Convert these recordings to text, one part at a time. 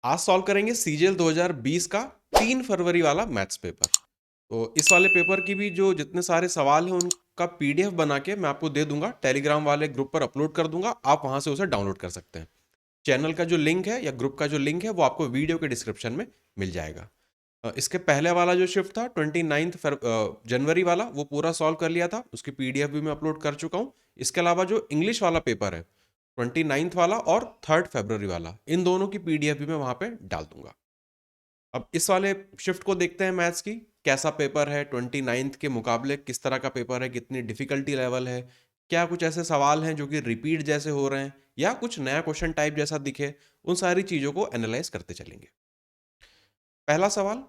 आज सॉल्व करेंगे सीजीएल 2020 का 3 फरवरी वाला मैथ्स पेपर। तो इस वाले पेपर की भी जो जितने सारे सवाल हैं उनका पीडीएफ बना के मैं आपको दे दूंगा, टेलीग्राम वाले ग्रुप पर अपलोड कर दूंगा, आप वहां से उसे डाउनलोड कर सकते हैं। चैनल का जो लिंक है या ग्रुप का जो लिंक है वो आपको वीडियो के डिस्क्रिप्शन में मिल जाएगा। इसके पहले वाला जो शिफ्ट था 29 जनवरी वाला, वो पूरा सॉल्व कर लिया था, उसकी पीडीएफ भी मैं अपलोड कर चुका हूँ। इसके अलावा जो इंग्लिश वाला पेपर है 29 वाला और 3 फरवरी वाला, इन दोनों की पीडीएफ भी मैं वहां पे डाल दूंगा। अब इस वाले शिफ्ट को देखते हैं मैथ्स की, कैसा पेपर है 29 के मुकाबले, किस तरह का पेपर है, कितनी डिफिकल्टी लेवल है, क्या कुछ ऐसे सवाल हैं जो कि रिपीट जैसे हो रहे हैं या कुछ नया क्वेश्चन टाइप जैसा दिखे, उन सारी चीजों को एनालाइज करते चलेंगे। पहला सवाल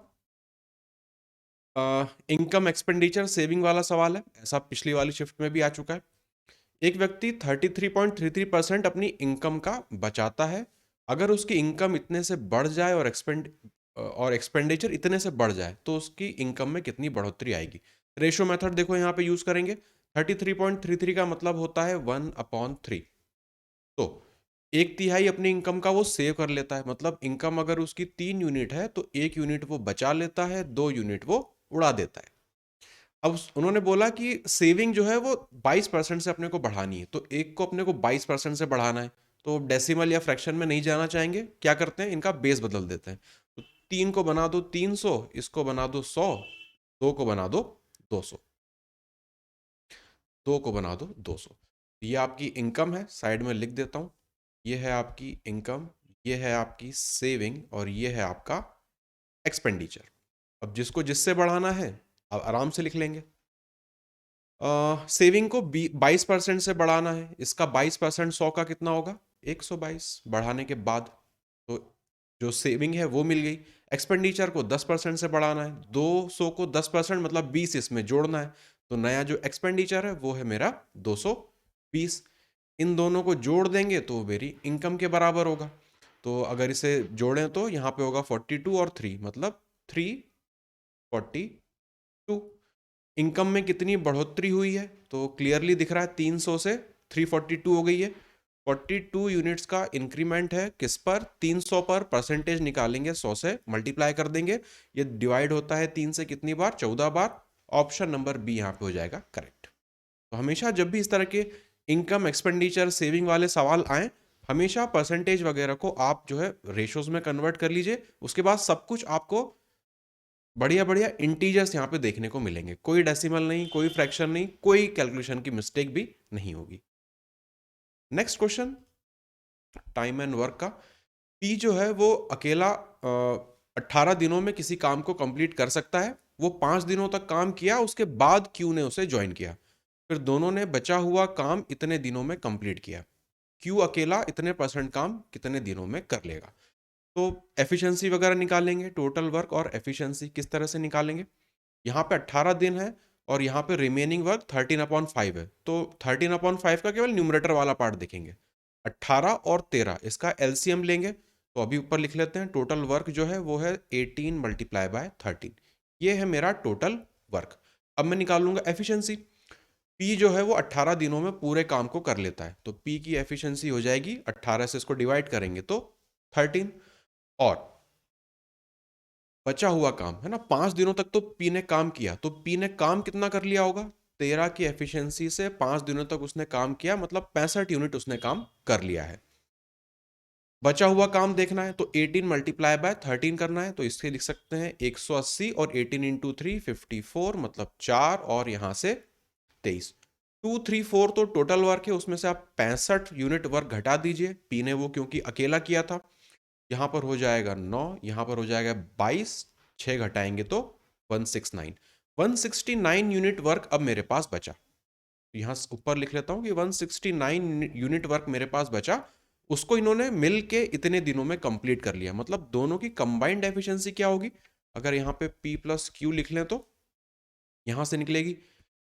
इनकम एक्सपेंडिचर सेविंग वाला सवाल है, ऐसा पिछली वाली शिफ्ट में भी आ चुका है। एक व्यक्ति 33.33% अपनी इनकम का बचाता है। अगर उसकी इनकम इतने से बढ़ जाए और एक्सपेंडिचर इतने से बढ़ जाए तो उसकी इनकम में कितनी बढ़ोतरी आएगी। रेशो मेथड देखो यहाँ पे यूज करेंगे। 33.33 का मतलब होता है 1/3। तो 1/3 अपनी इनकम का वो सेव कर लेता है, मतलब इनकम अगर उसकी 3 यूनिट है तो 1 यूनिट वो बचा लेता है, 2 यूनिट वो उड़ा देता है। अब उन्होंने बोला कि सेविंग जो है वो 22% से अपने को बढ़ानी है, तो एक को अपने को 22% से बढ़ाना है। तो डेसिमल या फ्रैक्शन में नहीं जाना चाहेंगे, क्या करते हैं, इनका बेस बदल देते हैं। तो 3 को बना दो 300, इसको बना दो 100, 2 को बना दो 200, 2 को बना दो 200। ये आपकी इनकम है, साइड में लिख देता हूँ। ये है आपकी इनकम, ये है आपकी सेविंग और ये है आपका एक्सपेंडिचर। अब जिसको जिससे बढ़ाना है अब आराम से लिख लेंगे। सेविंग को 22% से बढ़ाना है, इसका 22% 100 का कितना होगा, 122 बढ़ाने के बाद। तो जो सेविंग है वो मिल गई। एक्सपेंडिचर को 10% से बढ़ाना है, 200 को 10% मतलब 20 इसमें जोड़ना है। तो नया जो एक्सपेंडिचर है वो है मेरा 220। इन दोनों को जोड़ देंगे तो मेरी इनकम के बराबर होगा। तो अगर इसे जोड़ें तो यहाँ पे होगा 42 और 3 मतलब 342। इनकम में कितनी बढ़ोतरी हुई है तो क्लियरली दिख रहा है, 300 से 342 हो गई है। 42 यूनिट्स का इंक्रीमेंट है, किस पर, 300 पर। परसेंटेज निकालेंगे, 100 से मल्टीप्लाई कर देंगे। ये डिवाइड होता है 3 से कितनी बार, 14 बार। ऑप्शन नंबर बी यहाँ पे हो जाएगा करेक्ट। तो हमेशा जब भी इस तरह के इनकम एक्सपेंडिचर सेविंग वाले सवाल आए, हमेशा परसेंटेज वगैरह को आप जो है रेशोज में कन्वर्ट कर लीजिए। उसके बाद सब कुछ आपको बढ़िया बढ़िया इंटीजर्स यहाँ पे देखने को मिलेंगे, कोई डेसिमल नहीं, कोई फ्रैक्शन नहीं, कोई कैलकुलेशन की मिस्टेक भी नहीं होगी। Next question, time and work का। पी जो है वो अकेला 18 दिनों में किसी काम को कंप्लीट कर सकता है। वो 5 दिनों तक काम किया, उसके बाद क्यू ने उसे ज्वाइन किया, फिर दोनों ने बचा हुआ काम इतने दिनों में कंप्लीट किया। क्यू अकेला इतने परसेंट काम कितने दिनों में कर लेगा। तो एफिशिएंसी वगैरह निकालेंगे, टोटल वर्क और एफिशिएंसी किस तरह से निकालेंगे। यहाँ पे 18 दिन है और यहाँ पे रिमेनिंग वर्क 13/5 है, तो 13/5 का केवल न्यूमरेटर वाला पार्ट देखेंगे। 18 और 13 इसका एलसीएम लेंगे, तो अभी ऊपर लिख लेते हैं। टोटल वर्क जो है वो है 18 मल्टीप्लाई बाय 13, ये है मेरा टोटल वर्क। अब मैं निकालूंगा एफिशिएंसी। पी जो है वो 18 दिनों में पूरे काम को कर लेता है, तो पी की एफिशिएंसी हो जाएगी 18 से इसको डिवाइड करेंगे तो 13। और बचा हुआ काम है ना, 5 दिनों तक तो पी ने काम किया, तो पी ने काम कितना कर लिया होगा, 13 की एफिशिएंसी से 5 दिनों तक उसने काम किया, मतलब 65 यूनिट उसने काम कर लिया है। बचा हुआ काम देखना है तो 18 मल्टीप्लाई बाय 13 करना है, तो इसके लिख सकते हैं 180 और 18 इंटू 3 54, मतलब 4 और यहां से 23। 234 तो टोटल वर्क है, उसमें से आप 65 यूनिट वर्क घटा दीजिए, पी ने वो क्योंकि अकेला किया था। यहां पर हो जाएगा 9, यहां पर हो जाएगा 22, 6 घटाएंगे तो 169। 169 यूनिट वर्क अब मेरे पास बचा। यहां ऊपर लिख लेता हूं कि 169 यूनिट वर्क मेरे पास बचा, उसको इन्होंने मिल के इतने दिनों में कंप्लीट कर लिया। मतलब दोनों की कंबाइंड एफिशिएंसी क्या होगी, अगर यहाँ पे P प्लस क्यू लिख लें तो यहां से निकलेगी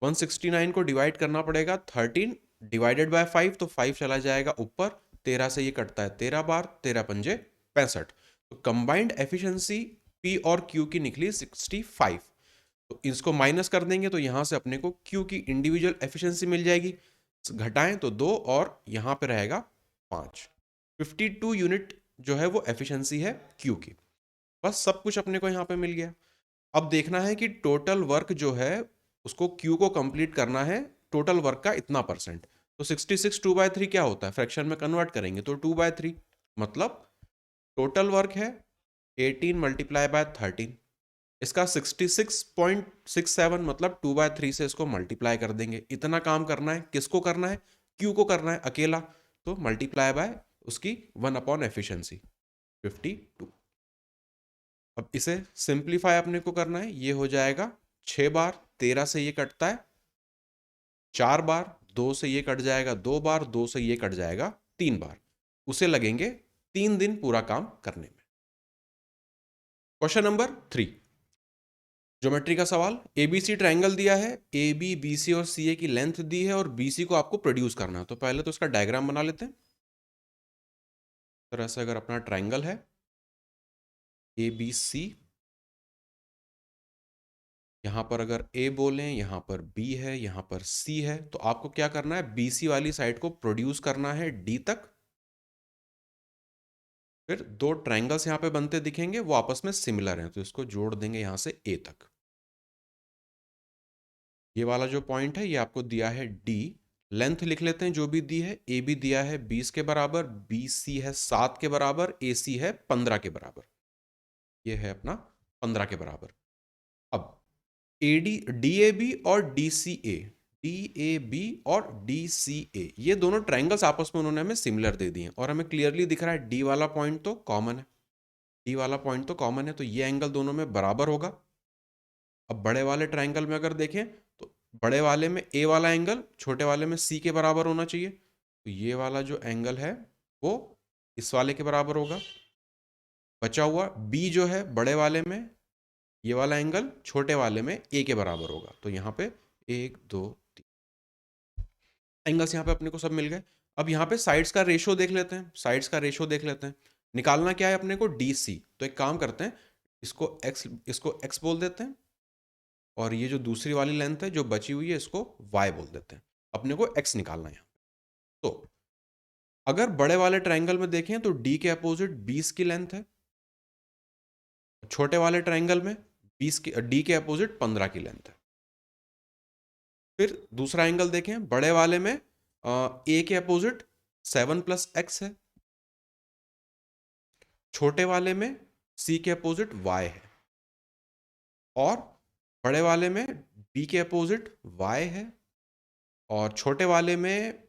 169 को डिवाइड करना पड़ेगा 13 डिवाइडेड बाय 5, तो 5 चला जाएगा ऊपर, 13 से ये कटता है 13 बार, 13 पंजे 65। तो कंबाइंड एफिशिएंसी पी और क्यू की निकली 65। तो इसको माइनस कर देंगे तो यहां से अपने को क्यू की इंडिविजुअल एफिशिएंसी मिल जाएगी, घटाएं तो 2 और यहां पे रहेगा 5। 52 यूनिट जो है वो एफिशिएंसी है क्यू की। बस सब कुछ अपने को यहाँ पे मिल गया। अब देखना है कि टोटल वर्क जो है उसको क्यू को कंप्लीट करना है, टोटल वर्क का इतना परसेंट। तो 66 2/3 क्या होता है, फ्रैक्शन में कन्वर्ट करेंगे तो 2/3, मतलब टोटल वर्क है 18 मल्टीप्लाई बाय 13। इसका 66.67 मतलब 2/3 से इसको मल्टीप्लाई कर देंगे। इतना काम करना है, किसको करना है, क्यू को करना है अकेला, तो मल्टीप्लाई बाय उसकी 1 एफिशिएंसी 52। अब इसे सिंप्लीफाई अपने को करना है, ये हो जाएगा 6 बार 13 से ये कटता है, 4 बार 2 से ये कट जाएगा, 2 बार 2 से ये कट जाएगा, 3 बार। उसे लगेंगे 3 दिन पूरा काम करने में। क्वेश्चन नंबर 3, ज्योमेट्री का सवाल। एबीसी ट्रायंगल दिया है, ए बी बी सी और सी ए की लेंथ दी है और बीसी को आपको प्रोड्यूस करना है। तो पहले तो इसका डायग्राम बना लेते हैं। तरह से अगर अपना ट्रायंगल है ए बी सी, यहां पर अगर ए बोलें, यहां पर बी है, यहां पर सी है, तो आपको क्या करना है, बीसी वाली साइड को प्रोड्यूस करना है डी तक। फिर दो ट्रायंगल्स यहां पे बनते दिखेंगे, वो आपस में सिमिलर हैं, तो इसको जोड़ देंगे यहां से ए तक। ये वाला जो पॉइंट है ये आपको दिया है डी। लेंथ लिख लेते हैं जो भी दी है, ए बी दिया है 20 के बराबर, बी सी है 7 के बराबर, ए सी है 15 के बराबर। ये है अपना 15 के बराबर। अब A D D A B और D C A, D A B और डी सी ए, ये दोनों ट्रायंगल्स आपस में उन्होंने हमें सिमिलर दे दिए हैं और हमें क्लियरली दिख रहा है डी वाला पॉइंट तो कॉमन है, डी वाला पॉइंट तो कॉमन है, तो ये एंगल दोनों में बराबर होगा। अब बड़े वाले ट्रायंगल में अगर देखें तो बड़े वाले में ए वाला एंगल छोटे वाले में सी के बराबर होना चाहिए, तो ये वाला जो एंगल है वो इस वाले के बराबर होगा। बचा हुआ बी जो है बड़े वाले में, ये वाला एंगल छोटे वाले में ए के बराबर होगा। तो यहाँ पे 1 2 3 एंगल्स यहाँ पे अपने को सब मिल गए। अब यहाँ पे साइड्स का रेशो देख लेते हैं, साइड्स का रेशो देख लेते हैं। निकालना क्या है अपने को, डी सी। तो एक काम करते हैं, इसको एक्स बोल देते हैं और ये जो दूसरी वाली लेंथ है जो बची हुई है इसको y बोल देते हैं। अपने को x निकालना है यहाँ। तो अगर बड़े वाले ट्रायंगल में देखें तो d के अपोजिट 20 की लेंथ है, छोटे वाले ट्रायंगल में 20 की d के अपोजिट 15 की लेंथ है। फिर दूसरा एंगल देखें, बड़े वाले में a के अपोजिट 7 + x है, छोटे वाले में c के अपोजिट y है, और बड़े वाले में b के अपोजिट y है और छोटे वाले में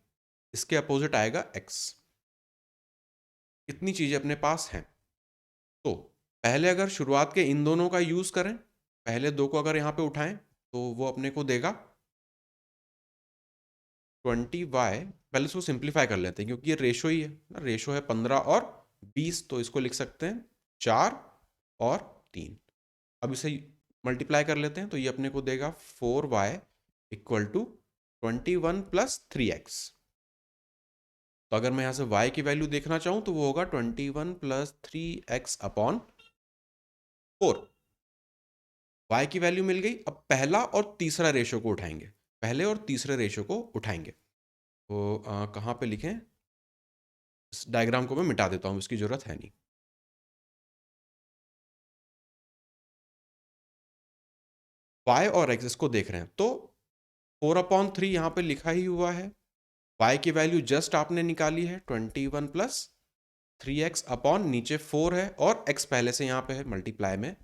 इसके अपोजिट आएगा x। इतनी चीजें अपने पास हैं। तो पहले अगर शुरुआत के इन दोनों का यूज करें, पहले दो को अगर यहाँ पे उठाएं तो वो अपने को देगा 20y। पहले इसको सिंप्लीफाई कर लेते हैं क्योंकि ये रेशो ही है ना, रेशो है 15 और 20, तो इसको लिख सकते हैं 4 और 3। अब इसे मल्टीप्लाई कर लेते हैं तो ये अपने को देगा 4y = 21 + 3x। तो अगर मैं यहाँ से y की वैल्यू देखना चाहूँ तो वो होगा 21 + 3x/4। y की वैल्यू मिल गई। अब पहला और तीसरा रेशो को उठाएंगे, पहले और तीसरे रेशो को उठाएंगे। तो कहाँ पे लिखें, इस डायग्राम को मैं मिटा देता हूँ, इसकी जरूरत है नहीं। y और x इसको देख रहे हैं तो 4/3 यहाँ पे लिखा ही हुआ है। y की वैल्यू जस्ट आपने निकाली है 21 + 3x अपॉन नीचे 4 है और x पहले से यहाँ पे है मल्टीप्लाई में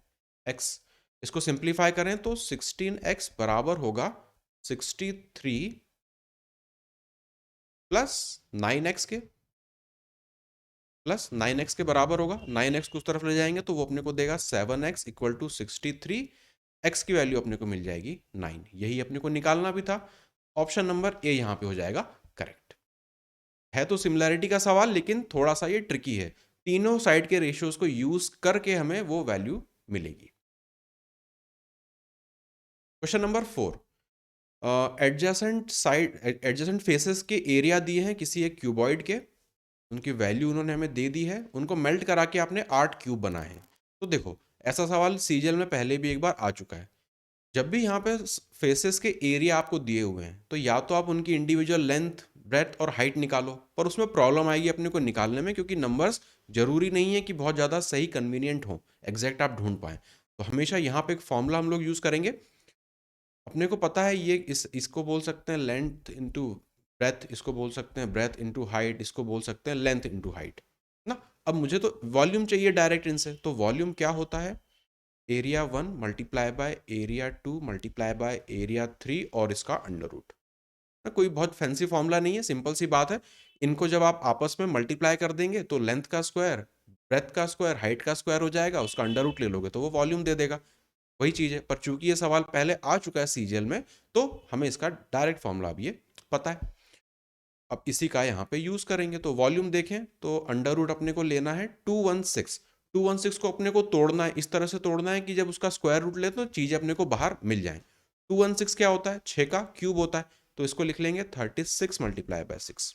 x। इसको सिंप्लीफाई करें तो 16x बराबर होगा 63 + 9x के, +9x के बराबर होगा। 9x को उस तरफ ले जाएंगे तो वो अपने को देगा 7x = 63। x की वैल्यू अपने को मिल जाएगी 9। यही अपने को निकालना भी था। ऑप्शन नंबर ए यहाँ पे हो जाएगा करेक्ट। है तो सिमिलैरिटी का सवाल लेकिन थोड़ा सा ये ट्रिकी है, तीनों साइड के रेशियोज को यूज करके हमें वो वैल्यू मिलेगी। क्वेश्चन नंबर 4, एडजेसेंट फेसेस के एरिया दिए हैं किसी एक क्यूबॉइड के, उनकी वैल्यू उन्होंने हमें दे दी है, उनको मेल्ट करा के आपने 8 क्यूब बनाए हैं। तो देखो ऐसा सवाल सीजीएल में पहले भी एक बार आ चुका है। जब भी यहाँ पे फेसेस के एरिया आपको दिए हुए हैं तो या तो आप उनकी इंडिविजुअल लेंथ ब्रेथ और हाइट निकालो, पर उसमें प्रॉब्लम आएगी अपने को निकालने में, क्योंकि नंबर्स जरूरी नहीं है कि बहुत ज़्यादा सही कन्वीनियंट हो, एग्जैक्ट आप ढूंढ पाएँ। तो हमेशा यहाँ पे एक फॉर्मूला हम लोग यूज़ करेंगे। अपने को पता है ये इसको बोल सकते हैं लेंथ इंटू ब्रेथ, इसको बोल सकते हैं ब्रेथ इंटू हाइट, इसको बोल सकते हैं लेंथ इंटू हाइट ना। अब मुझे तो वॉल्यूम चाहिए डायरेक्ट इनसे, तो वॉल्यूम क्या होता है, area 1 multiply by area 2 multiply by area 3 और इसका अंडर रूट ना। कोई बहुत फैंसी फॉर्मूला नहीं है, सिंपल सी बात है। इनको जब आप आपस में मल्टीप्लाई कर देंगे तो लेंथ का स्क्वायर, ब्रेथ का स्क्वायर, हाइट का स्क्वायर हो जाएगा, उसका अंडर रूट ले लोगे तो वो वॉल्यूम दे देगा। वही चीज़ है, पर चूंकि ये सवाल पहले आ चुका है सीजीएल में, तो हमें इसका डायरेक्ट फॉर्मूला अब ये पता है। अब इसी का यहाँ पे यूज करेंगे। तो वॉल्यूम देखें तो अंडर रूट अपने को लेना है 216। 216 को अपने को तोड़ना है, इस तरह से तोड़ना है कि जब उसका स्क्वायर रूट ले तो चीज़ अपने को बाहर मिल जाए। 216 क्या होता है, 6 का क्यूब होता है, तो इसको लिख लेंगे 36 मल्टीप्लाई बाय 6।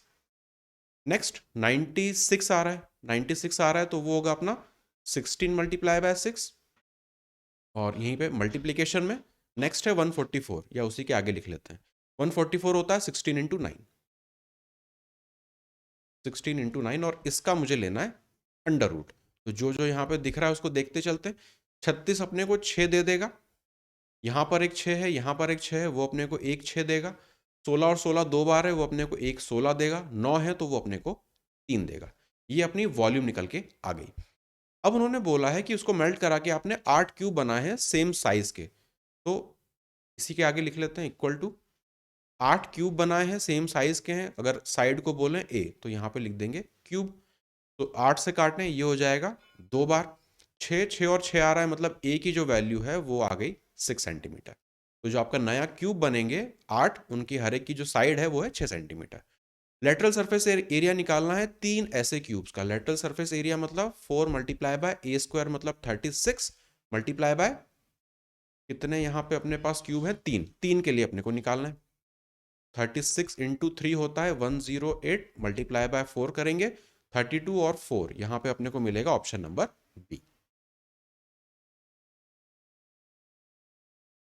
नेक्स्ट 96 आ रहा है, 96 आ रहा है तो वो होगा अपना 16 मल्टीप्लाई बाय 6। और यहीं पे मल्टीप्लीकेशन में नेक्स्ट है 144, या उसी के आगे लिख लेते हैं। 144 होता है 16 इंटू 9, 16 इंटू 9, और इसका मुझे लेना है अंडर रूट। तो जो जो यहाँ पे दिख रहा है उसको देखते चलते हैं। 36 अपने को 6 दे देगा, यहाँ पर एक 6 है, यहाँ पर एक 6 है, वो अपने को एक 6 देगा। 16 और 16 दो बार है, वो अपने को एक 16 देगा। 9 है तो वो अपने को 3 देगा। ये अपनी वॉल्यूम निकल के आ गई। अब उन्होंने बोला है कि उसको मेल्ट करा के आपने 8 क्यूब बनाए हैं सेम साइज के, तो इसी के आगे लिख लेते हैं इक्वल टू 8 क्यूब बनाए हैं सेम साइज के हैं। अगर साइड को बोलें ए तो यहाँ पे लिख देंगे क्यूब। तो 8 से काटने ये हो जाएगा 2 बार। 6 6 और 6 आ रहा है, मतलब ए की जो वैल्यू है वो आ गई 6 सेंटीमीटर। तो जो आपका नया क्यूब बनेंगे 8, उनकी हर एक की जो साइड है वो है 6 सेंटीमीटर। लेटरल सरफेस एरिया निकालना है 3 ऐसे क्यूब्स का। लेटरल सरफेस एरिया मतलब 4 मल्टीप्लाई बाय ए स्क्वायर मतलब 36 मल्टीप्लाई बाय कितने यहाँ पे अपने पास क्यूब है, 3। 3 के लिए अपने को निकालना है। 36 इंटू 3 होता है 108 मल्टीप्लाई बाय 4 करेंगे 32 और 4, यहाँ पे अपने को मिलेगा ऑप्शन नंबर बी।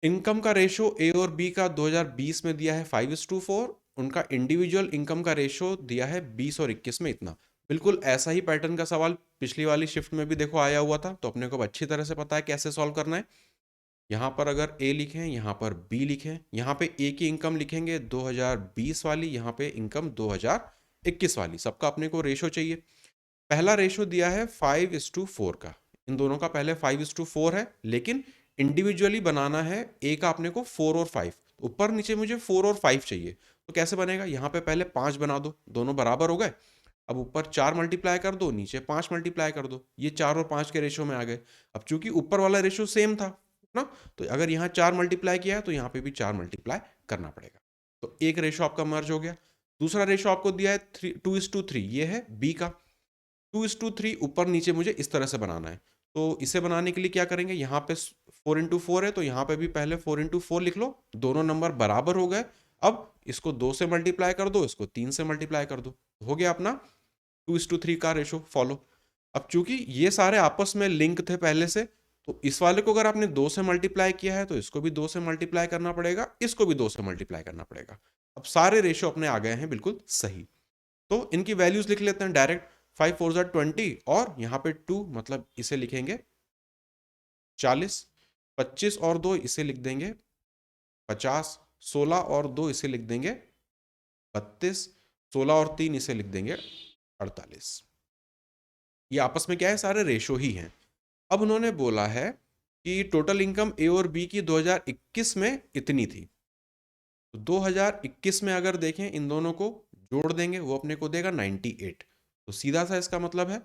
इनकम का रेशो ए और बी का 2020 में दिया है 5:4। उनका इंडिविजुअल इनकम का रेशो दिया है 20 और 21 में इतना। बिल्कुल ऐसा ही पैटर्न का सवाल पिछली वाली शिफ्ट में भी देखो आया हुआ था, तो अपने को अच्छी तरह से पता है कैसे सॉल्व करना है। यहाँ पर अगर ए लिखें, यहाँ पर बी लिखें, यहाँ पे ए की इनकम लिखेंगे 2020 वाली, यहाँ पे इनकम 2021 वाली, सबका अपने को रेशो चाहिए। पहला रेशो दिया है 5:4 का, इन दोनों का पहले 5:4 है, लेकिन इंडिविजुअली बनाना है ए का अपने को 4 और 5। ऊपर नीचे मुझे 4 और 5 चाहिए, तो कैसे बनेगा, यहाँ पे पहले 5 बना दो, दोनों बराबर हो गए। अब ऊपर 4 मल्टीप्लाई कर दो, नीचे 5 मल्टीप्लाई कर दो, ये 4 और 5 के रेशो में आ गए। अब चूंकि ऊपर वाला रेशो सेम था ना, तो अगर यहाँ 4 मल्टीप्लाई किया है तो यहाँ पे भी 4 मल्टीप्लाई करना पड़ेगा। तो एक रेशो आपका मर्ज हो गया। दूसरा रेशो आपको दिया है 2:3, ये है बी का। 2:3 ऊपर नीचे मुझे इस तरह से बनाना है। तो इसे बनाने के लिए क्या करेंगे, यहाँ पे 4:4 है तो यहाँ पे भी पहले 4:4 लिख लो, दोनों नंबर बराबर हो गए। अब इसको 2 से मल्टीप्लाई कर दो, इसको 3 से मल्टीप्लाई कर दो, हो गया अपना 2:3 का रेशो फॉलो। अब चूंकि ये सारे आपस में लिंक थे पहले से, तो इस वाले को अगर आपने 2 से मल्टीप्लाई किया है तो इसको भी 2 से मल्टीप्लाई करना पड़ेगा, इसको भी 2 से मल्टीप्लाई करना पड़ेगा। अब सारे रेशो अपने आ गए हैं बिल्कुल सही। तो इनकी वैल्यूज लिख लेते हैं डायरेक्ट। 5 4 ज़ा 20 और यहाँ पे 2, मतलब इसे लिखेंगे 40। 25 और 2 इसे लिख देंगे 50। 16 और 2 इसे लिख देंगे 32। 16 और 3 इसे लिख देंगे 48। ये आपस में क्या है, सारे रेशो ही हैं। अब उन्होंने बोला है कि टोटल इनकम ए और बी की 2021 में इतनी थी। तो 2021 में अगर देखें इन दोनों को जोड़ देंगे, वो अपने को देगा 98। तो सीधा सा इसका मतलब है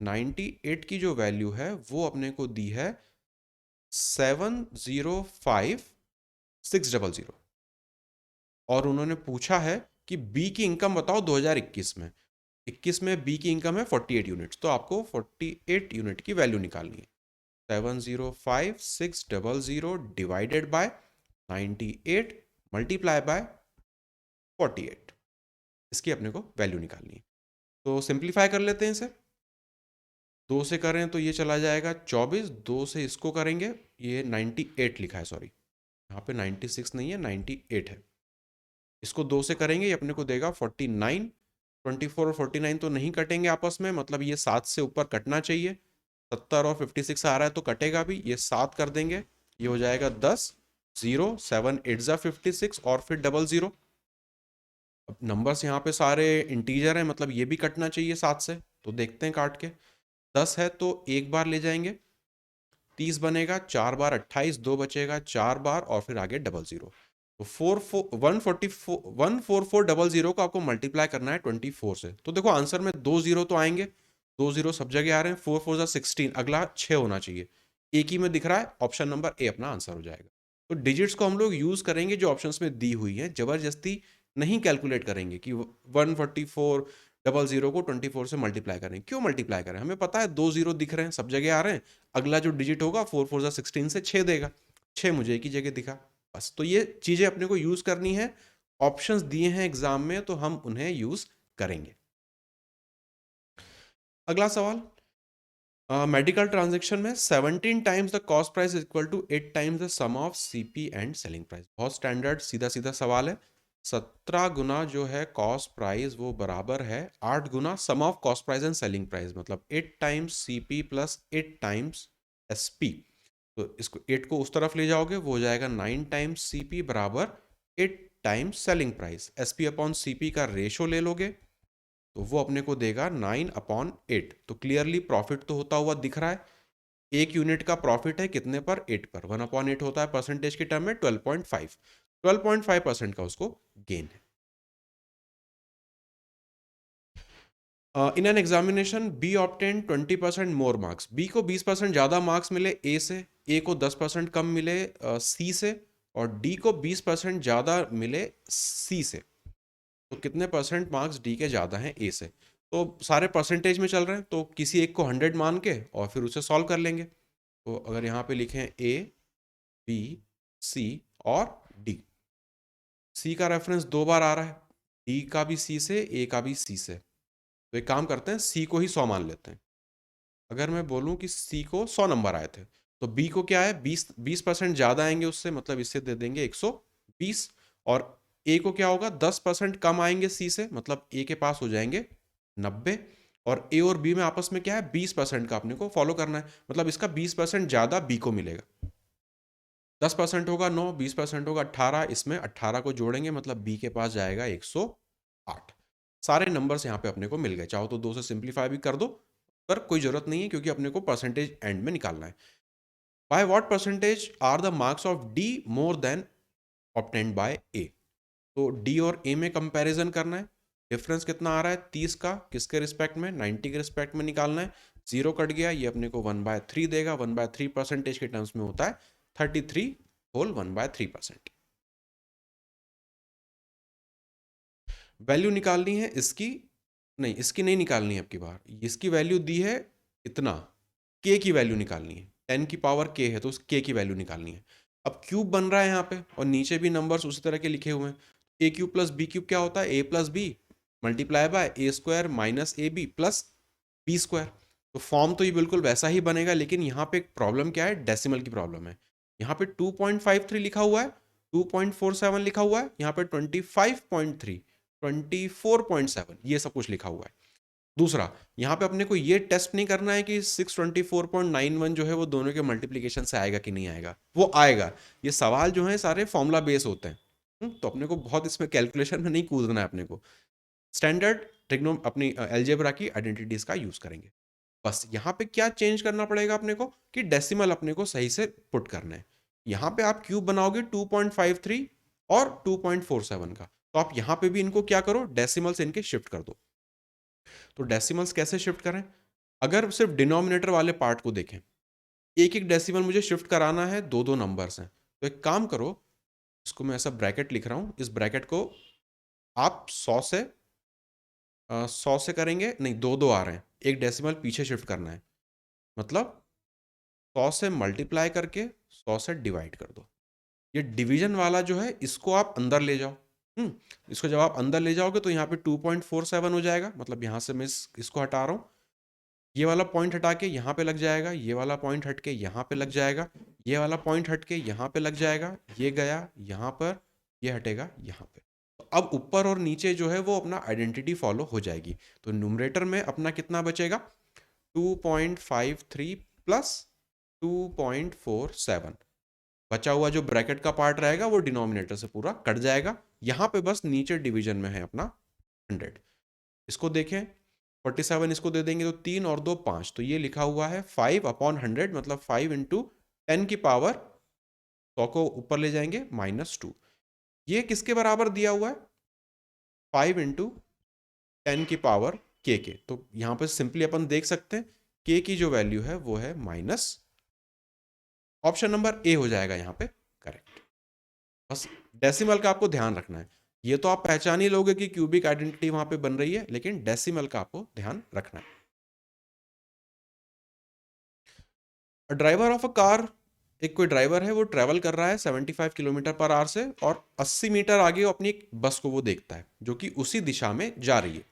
98 की जो वैल्यू है वो अपने को दी है 705,600। और उन्होंने पूछा है कि बी की इनकम बताओ 2021 में। 21 में बी की इनकम है 48 यूनिट्स, तो आपको 48 यूनिट की वैल्यू निकालनी है। 705,600 डिवाइडेड बाय 98 मल्टीप्लाई बाय 48, इसकी अपने को वैल्यू निकालनी है। तो सिंप्लीफाई कर लेते हैं इसे। 2 से करें तो ये चला जाएगा 24, 2 से इसको करेंगे, ये 98 लिखा है, सॉरी यहाँ पे 96 नहीं है 98 है। इसको 2 से करेंगे, ये अपने को देगा 49। 24 और 49 तो नहीं कटेंगे आपस में, मतलब ये 7 से ऊपर कटना चाहिए। 70 और 56 आ रहा है तो कटेगा भी, ये 7 कर देंगे, ये हो जाएगा 10। 0 7 8 जा 56 और फिर डबल 0। अब नंबर्स यहाँ पे सारे इंटीजर हैं, मतलब ये भी कटना चाहिए 7 से, तो देखते हैं काट के। 10 है तो एक बार ले जाएंगे, 30 बनेगा, 4 बार 28, 2 बचेगा 4 बार और फिर आगे डबल 0। तो 14400 को आपको मल्टीप्लाई करना है 24 से। तो देखो आंसर में 2 0 तो आएंगे, 2 0 सब जगह आ रहे हैं। 4 4 16, अगला 6 होना चाहिए, एक ही में दिख रहा है, ऑप्शन नंबर ए अपना आंसर हो जाएगा। तो डिजिट्स को हम लोग यूज करेंगे जो ऑप्शंस में दी हुई है, जबरदस्ती नहीं कैलकुलेट करेंगे कि 14400 को 24 से मल्टीप्लाई करें। क्यों मल्टीप्लाई करें, हमें पता है 2 0 दिख रहे हैं, सब जगह आ रहे हैं, अगला जो डिजिट होगा 4 4 16 से 6 देगा, 6 मुझे एक ही जगह दिखा बस। तो ये चीजें अपने को यूज करनी है, ऑप्शंस दिए हैं एग्जाम में तो हम उन्हें यूज करेंगे। अगला सवाल, मेडिकल ट्रांजैक्शन में 17 times the cost price is equal to 8 times the sum of CP and selling price. बहुत स्टैंडर्ड सीधा सीधा सवाल है। 17 गुना जो है कॉस्ट प्राइस वो बराबर है 8 गुना sum of cost price and selling price, मतलब 8 times CP plus 8 times SP. तो इसको 8 को उस तरफ ले जाओगे, वो हो जाएगा 9 टाइम्स सीपी बराबर 8 times selling price. SP upon CP का रेशो ले लोगे तो वो अपने को देगा 9/8। तो क्लियरली प्रॉफिट तो होता हुआ दिख रहा है। एक यूनिट का प्रॉफिट है कितने पर, 8 पर। 1/8 होता है परसेंटेज के टर्म में 12.5। 12.5% का उसको गेन है। In an examination B obtain 20% more marks. B को 20% ज्यादा मार्क्स मिले ए से, ए को 10% कम मिले सी से, और डी को 20% ज्यादा मिले सी से। तो कितने परसेंट मार्क्स डी के ज़्यादा हैं ए से। तो सारे परसेंटेज में चल रहे हैं, तो किसी एक को 100 मान के और फिर उसे सॉल्व कर लेंगे। तो अगर यहाँ पे लिखें ए बी सी और डी, सी का रेफरेंस 2 बार आ रहा है, डी का भी सी से, ए का भी सी से। तो एक काम करते हैं, सी को ही 100 मान लेते हैं। अगर मैं बोलूँ कि सी को 100 नंबर आए थे, तो बी को क्या है, 20% ज़्यादा आएंगे उससे, मतलब इससे दे देंगे 120। और ए को क्या होगा, 10% कम आएंगे सी से, मतलब ए के पास हो जाएंगे 90। और ए और बी में आपस में क्या है, 20% का अपने को फॉलो करना है, मतलब इसका 20% ज़्यादा बी को मिलेगा। 10% होगा 9, 20% होगा 18, इसमें 18 को जोड़ेंगे, मतलब बी के पास जाएगा 108। सारे नंबर्स यहाँ पे अपने को मिल गए। चाहो तो 2 से सिंप्लीफाई भी कर दो, पर कोई जरूरत नहीं है क्योंकि अपने को परसेंटेज एंड में निकालना है। By what percentage are the marks of D more than obtained by A. तो डी और ए में कंपैरिजन करना है, डिफरेंस कितना आ रहा है 30 का, किसके रिस्पेक्ट में, 90 के रिस्पेक्ट में निकालना है। 0 कट गया, ये अपने को 1/3 देगा। 1/3 परसेंटेज के टर्म्स में होता है 33 होल 1/3%। वैल्यू निकालनी है इसकी, नहीं इसकी नहीं निकालनी है, आपकी बार इसकी वैल्यू दी है इतना, के की वैल्यू निकालनी है। 10 की पावर के है तो उस के की वैल्यू निकालनी है। अब क्यूब बन रहा है यहाँ पे और नीचे भी नंबर्स उसी तरह के लिखे हुए हैं। A cube plus B cube क्या होता है, A plus B multiply by A square minus A B plus B square. तो फॉर्म तो ये बिल्कुल वैसा ही बनेगा, लेकिन यहाँ पे एक प्रॉब्लम क्या है, डेसिमल की प्रॉब्लम है। यहाँ पे 2.53 लिखा हुआ है, 2.47 लिखा हुआ है, यहाँ पे 25.3, 24.7, ये सब कुछ लिखा हुआ है। दूसरा, यहाँ पे अपने को ये टेस्ट नहीं करना है कि 624.91 जो है वो दोनों के मल्टीप्लीकेशन से आएगा कि नहीं आएगा, वो आएगा। ये सवाल जो है सारे फॉर्मूला बेस होते हैं। तो अपने को बहुत इसमें कैलकुलेशन में नहीं कूदना है, अपने को स्टैंडर्ड ट्रिग्नो अपनी एलजेब्रा की आइडेंटिटीज का यूज करेंगे। बस यहाँ पे क्या चेंज करना पड़ेगा अपने को कि डेसिमल अपने को सही से पुट करना है। यहाँ पे आप क्यूब बनाओगे 2.53 और 2.47 का, तो आप यहाँ पे भी इनको क्या करो, डेसिमल से इनके शिफ्ट कर दो। तो डेसिमल्स कैसे शिफ्ट करें, अगर सिर्फ डिनोमिनेटर वाले पार्ट को देखें, एक एक डेसिमल मुझे शिफ्ट कराना है, दो दो नंबर्स हैं। तो एक काम करो, इसको मैं ऐसा ब्रैकेट लिख रहा हूँ, इस ब्रैकेट को आप 100 से करेंगे, नहीं दो दो आ रहे हैं, एक डेसिमल पीछे शिफ्ट करना है, मतलब 100 से मल्टीप्लाई करके 100 से डिवाइड कर दो। ये डिवीजन वाला जो है इसको आप अंदर ले जाओ। इसको जब आप अंदर ले जाओगे तो यहाँ पे 2.47 हो जाएगा, मतलब यहाँ से मैं इसको हटा रहा हूँ, ये वाला पॉइंट हटा के यहाँ पे लग जाएगा, ये वाला पॉइंट हट के यहाँ पे लग जाएगा, ये वाला पॉइंट हट के यहाँ पे लग जाएगा, ये गया यहाँ पर, ये हटेगा यहाँ पे। तो अब ऊपर और नीचे जो है वो अपना आइडेंटिटी फॉलो हो जाएगी। तो न्यूमरेटर में अपना कितना बचेगा, 2.53 प्लस 2.47, बचा हुआ जो ब्रैकेट का पार्ट रहेगा वो डिनोमिनेटर से पूरा कट जाएगा। यहाँ पे बस नीचे डिवीजन में है अपना 100। इसको देखें, 47 इसको दे देंगे तो 3 और 2 5, तो ये लिखा हुआ है 5/100, मतलब 5 इंटू 10 की पावर 100 को ऊपर ले जाएंगे -2। ये किसके बराबर दिया हुआ है, 5 इंटू 10 की पावर के। तो यहाँ पे सिंपली अपन देख सकते हैं के की जो वैल्यू है वो है माइनस, ऑप्शन नंबर ए हो जाएगा यहाँ पे करेक्ट। बस डेसिमल का आपको ध्यान रखना है, ये तो आप पहचान ही लोगे कि क्यूबिक आइडेंटिटी वहां पे बन रही है, लेकिन डेसिमल का आपको ध्यान रखना है। ड्राइवर ऑफ अ कार, एक कोई ड्राइवर है वो ट्रेवल कर रहा है 75 किलोमीटर पर आवर से, और 80 मीटर आगे वो अपनी एक बस को वो देखता है जो कि उसी दिशा में जा रही है।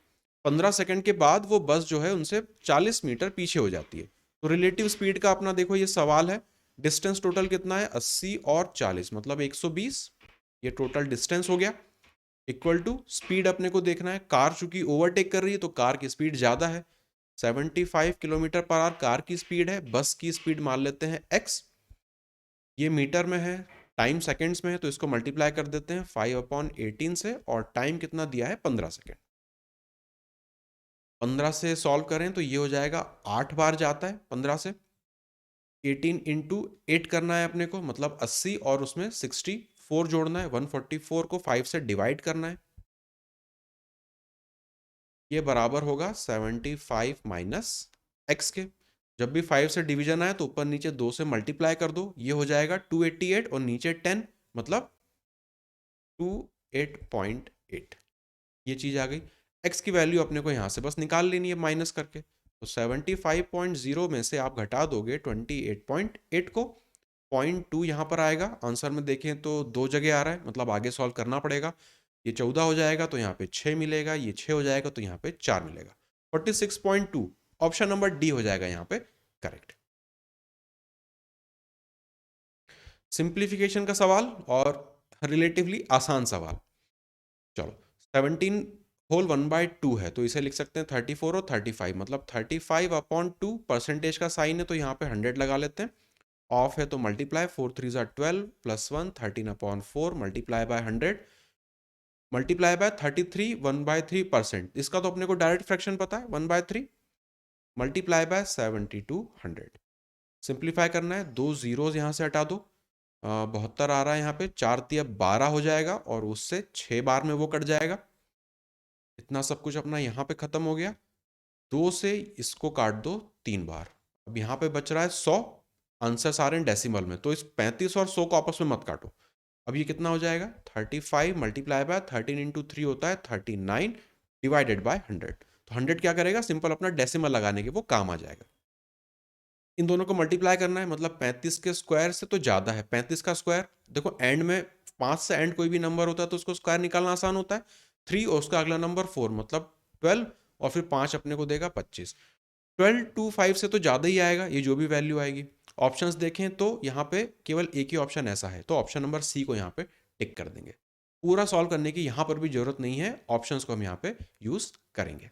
15 सेकंड के बाद वो बस जो है उनसे 40 मीटर पीछे हो जाती है। तो रिलेटिव स्पीड का अपना देखो ये सवाल है, डिस्टेंस टोटल कितना है, 80 और 40 मतलब 120, ये टोटल डिस्टेंस हो गया। इक्वल टू स्पीड अपने को देखना है, कार चूंकि ओवरटेक कर रही है तो कार की स्पीड ज्यादा है, 75 किलोमीटर पर आवर कार की स्पीड है, बस की स्पीड मान लेते हैं x, ये मीटर में है, टाइम सेकंड्स में है, तो इसको मल्टीप्लाई कर देते हैं 5/18 से, और टाइम कितना दिया है 15 सेकंड। 15 से सॉल्व करें तो ये हो जाएगा 8 बार जाता है 15 से, 18 इंटू 8 करना है अपने को, मतलब 80, और उसमें 64 जोड़ना है, 144 को 5 से डिवाइड करना है, ये बराबर होगा 75 माइनस एक्स के। जब भी 5 से डिवीजन आए तो ऊपर नीचे 2 से मल्टीप्लाई कर दो, ये हो जाएगा 288, और नीचे 10 मतलब 28.8, ये चीज आ गई। एक्स की वैल्यू अपने को यहाँ से बस निकाल लेनी है माइनस करके, तो 75.0 में से आप घटा दोगे 28.8 को, 0.2 यहाँ पर आएगा। आंसर में देखें तो 2 जगह आ रहा है, मतलब आगे सॉल्व करना पड़ेगा। ये 14 हो जाएगा तो यहाँ पे 6 मिलेगा, ये 6 हो जाएगा तो यहाँ पे 4 मिलेगा, 46.2, ऑप्शन नंबर डी हो जाएगा यहाँ पे करेक्ट। सिंप्लीफिकेशन का सवाल और रिलेटिवली आसान सवाल। चलो 17 होल 1/2 है तो इसे लिख सकते हैं 34 और 35, मतलब 35/2, परसेंटेज का साइन है तो यहाँ पे 100 लगा लेते हैं, ऑफ है तो multiply, 4 3 12 plus 1 13/4 multiply by 100 multiply by 33 1/3%, इसका तो अपने को डायरेक्ट फ्रैक्शन पता है 1/3 मल्टीप्लाई बाय 7200। सिंप्लीफाई करना है, 2 जीरोज यहाँ से हटा दो, 72 आ रहा है यहाँ पे, 4 तिया 12 हो जाएगा, और उससे 6 बार में वो कट जाएगा। इतना सब कुछ अपना यहाँ पे खत्म हो गया। 2 से इसको काट दो 3 बार, अब यहाँ पे बच रहा है 100, आंसर आ रहे हैं डेसिमल में, तो इस 35 और 100 को आपस में मत काटो। अब ये कितना हो जाएगा, 35 मल्टीप्लाई बाय 13 इंटू 3 होता है 39 डिवाइडेड बाय 100। तो 100 क्या करेगा, सिंपल अपना डेसिमल लगाने के वो काम आ जाएगा। इन दोनों को मल्टीप्लाई करना है, मतलब 35 के स्क्वायर से तो ज़्यादा है, 35 का स्क्वायर देखो एंड में 5 से एंड कोई भी नंबर होता है तो उसको स्क्वायर निकालना आसान होता है, 3 और उसका अगला नंबर 4 मतलब 12, और फिर 5 अपने को देगा 25, 12 टू 5 से तो ज़्यादा ही आएगा ये जो भी वैल्यू आएगी। ऑप्शंस देखें तो यहाँ पे केवल एक ही ऑप्शन ऐसा है, तो ऑप्शन नंबर सी को यहाँ पे टिक कर देंगे। पूरा सॉल्व करने की यहाँ पर भी जरूरत नहीं है, ऑप्शंस को हम यहाँ पे यूज करेंगे।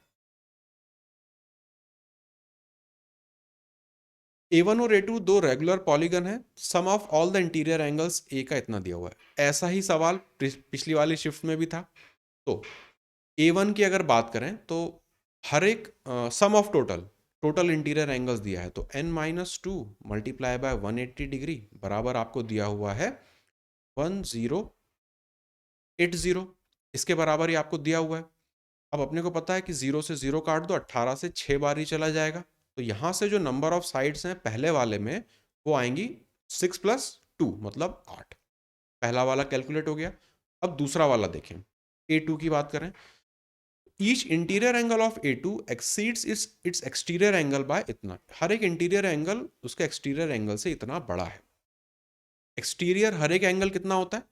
A1 और A2 दो रेगुलर पॉलीगन है, sum of all the interior angles A का इतना दिया हुआ है। ऐसा ही सवाल पिछली वाली शिफ्ट में भी था। तो A1 की अगर बात करें तो हर एक सम ऑफ टोटल इंटीरियर एंगल्स दिया है, तो n-2 मल्टीप्लाई बाय 180 डिग्री बराबर आपको दिया हुआ है 1080, इसके बराबर ही आपको दिया हुआ है। अब अपने को पता है कि 0 से 0 काट दो, 18 से 6 बार ही चला जाएगा, तो यहाँ से जो नंबर ऑफ साइड्स हैं पहले वाले में वो आएंगी 6 + 2 मतलब 8, पहला वाला कैलकुलेट हो गया। अब दूसरा वाला देखें, A2 की बात करें, each interior angle of A2 exceeds its exterior angle by इतना, हर एक इंटीरियर एंगल उसके एक्सटीरियर एंगल से इतना बड़ा है। एक्सटीरियर हर एक एंगल कितना होता है,